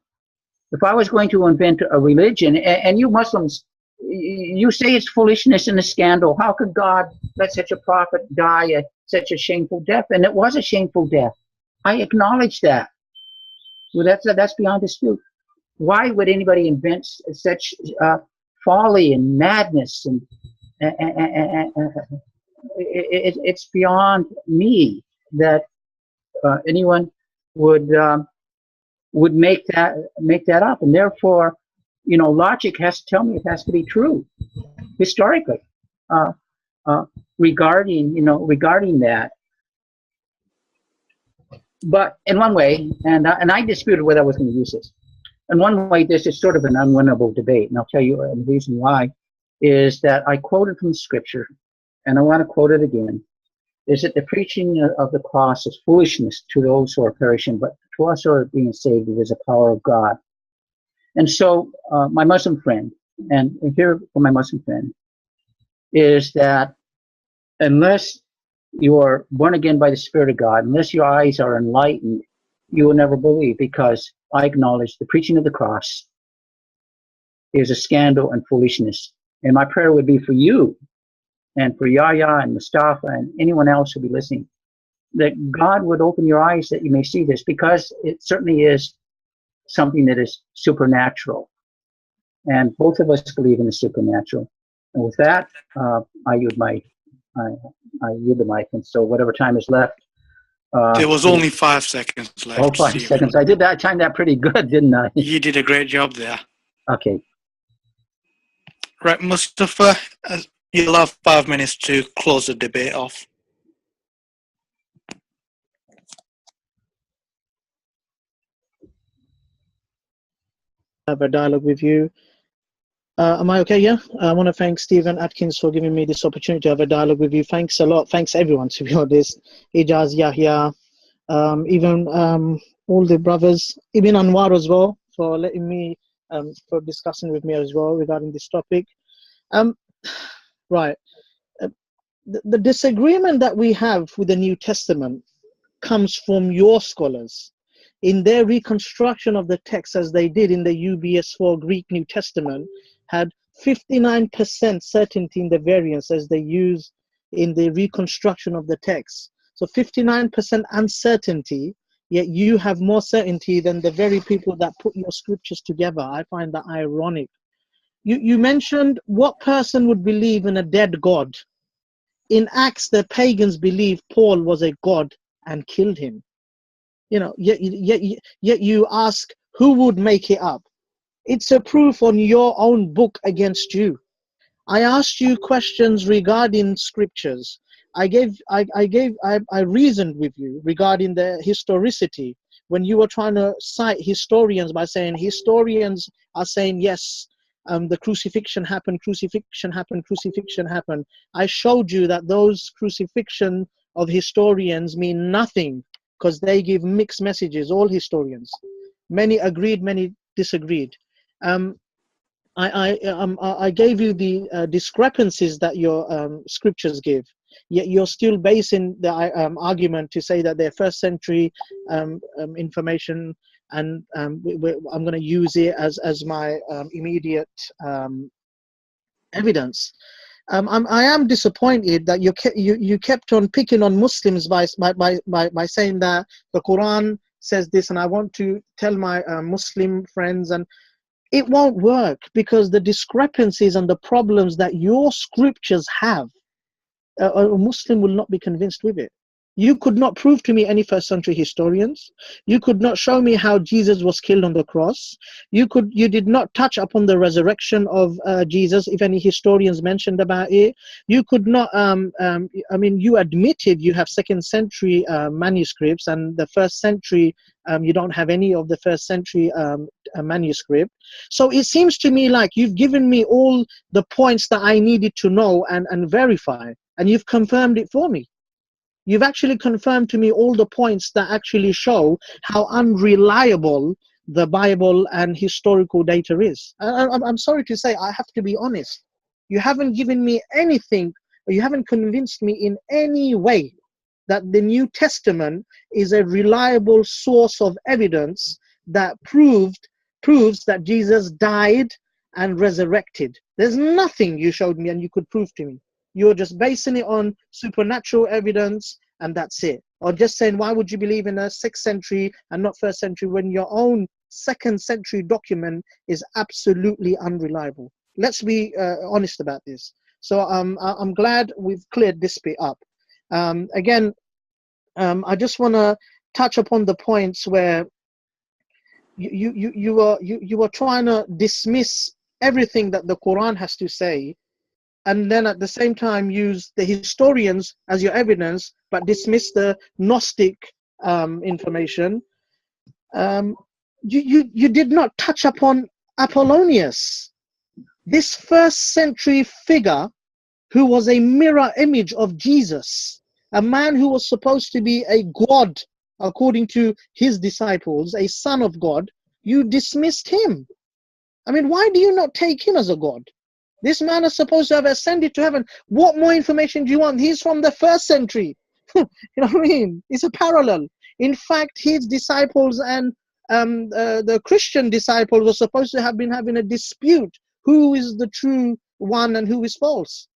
If I was going to invent a religion, and you Muslims, you say it's foolishness and a scandal, how could God let such a prophet die such a shameful death? And it was a shameful death. I acknowledge that. Well, that's beyond dispute. Why would anybody invent such folly and madness? And it's beyond me that anyone would make that up. And therefore, logic has to tell me it has to be true historically regarding that. But in one way, and I disputed whether I was going to use this. In one way, this is sort of an unwinnable debate, and I'll tell you the reason why. Is that I quoted from Scripture, and I want to quote it again. Is that the preaching of the cross is foolishness to those who are perishing, but to us who are being saved, it is the power of God. And so, my Muslim friend, and here for my Muslim friend, is that unless you are born again by the Spirit of God, unless your eyes are enlightened, you will never believe, because I acknowledge the preaching of the cross is a scandal and foolishness. And my prayer would be for you and for Yahya and Mustafa and anyone else who'll be listening, that God would open your eyes that you may see this, because it certainly is something that is supernatural. And both of us believe in the supernatural. And with that, I yield the mic. And so whatever time is left. There was only 5 seconds left. Oh, 5 seconds. I did that time that pretty good, didn't I? You did a great job there. Okay. Right, Mustafa, you'll have 5 minutes to close the debate off. Have a dialogue with you. Am I okay? Yeah. I want to thank Stephen Atkins for giving me this opportunity to have a dialogue with you. Thanks a lot. Thanks everyone, to be honest. Ijaz, Yahya, even all the brothers, Ibn Anwar as well, for letting me, for discussing with me as well regarding this topic. Right. The disagreement that we have with the New Testament comes from your scholars. In their reconstruction of the text, as they did in the UBS4 Greek New Testament, had 59% certainty in the variants as they use in the reconstruction of the text. So 59% uncertainty, yet you have more certainty than the very people that put your scriptures together. I find that ironic. You mentioned what person would believe in a dead God. In Acts, the pagans believed Paul was a god and killed him. Yet you ask, who would make it up? It's a proof on your own book against you. I asked you questions regarding scriptures. I reasoned with you regarding the historicity when you were trying to cite historians by saying historians are saying yes, the crucifixion happened, crucifixion happened, crucifixion happened. I showed you that those crucifixion of historians mean nothing because they give mixed messages. All historians, many agreed, many disagreed. I gave you the discrepancies that your scriptures give, yet you're still basing the argument to say that they're first century information, and I'm going to use it as my immediate evidence. I am disappointed that you kept on picking on Muslims by saying that the Quran says this, and I want to tell my Muslim friends, and it won't work because the discrepancies and the problems that your scriptures have, a Muslim will not be convinced with it. You could not prove to me any first century historians. You could not show me how Jesus was killed on the cross. You did not touch upon the resurrection of Jesus, if any historians mentioned about it. You could not, I mean, you admitted you have second century manuscripts, and the first century, you don't have any of the first century manuscript. So it seems to me like you've given me all the points that I needed to know and verify, and you've confirmed it for me. You've actually confirmed to me all the points that actually show how unreliable the Bible and historical data is. I'm sorry to say, I have to be honest. You haven't given me anything, or you haven't convinced me in any way that the New Testament is a reliable source of evidence that proves that Jesus died and resurrected. There's nothing you showed me and you could prove to me. You're just basing it on supernatural evidence, and that's it. Or just saying, why would you believe in a 6th century and not 1st century when your own 2nd century document is absolutely unreliable? Let's be honest about this. So I'm glad we've cleared this bit up. Again, I just want to touch upon the points where you are trying to dismiss everything that the Quran has to say, and then at the same time use the historians as your evidence, but dismiss the Gnostic information. You did not touch upon Apollonius, this 1st century figure who was a mirror image of Jesus, a man who was supposed to be a god, according to his disciples, a son of God. You dismissed him. I mean, why do you not take him as a god? This man is supposed to have ascended to heaven. What more information do you want? He's from the 1st century. You know what I mean? It's a parallel. In fact, his disciples and the Christian disciples were supposed to have been having a dispute. Who is the true one and who is false?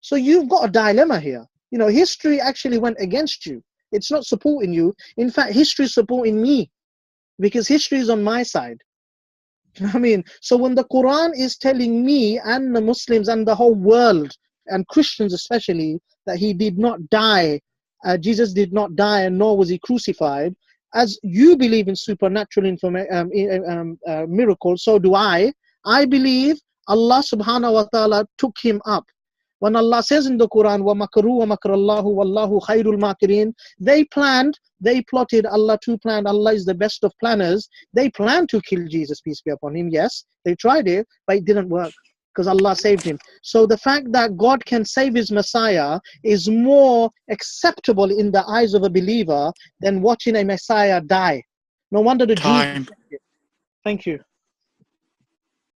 So you've got a dilemma here. You know, history actually went against you. It's not supporting you. In fact, history is supporting me, because history is on my side. You know what I mean? So when the Quran is telling me and the Muslims and the whole world, and Christians especially, that he did not die, Jesus did not die, and nor was he crucified, as you believe in supernatural miracles, so do I. I believe Allah subhanahu wa ta'ala took him up. When Allah says in the Quran, وَمَكَرُوا وَمَكَرَ اللَّهُ وَاللَّهُ خَيْرُ الْمَاكِرِينَ, they planned, they plotted, Allah too planned, Allah is the best of planners. They planned to kill Jesus, peace be upon him. Yes, they tried it, but it didn't work because Allah saved him. So the fact that God can save his Messiah is more acceptable in the eyes of a believer than watching a Messiah die. No wonder the Jews. Thank you.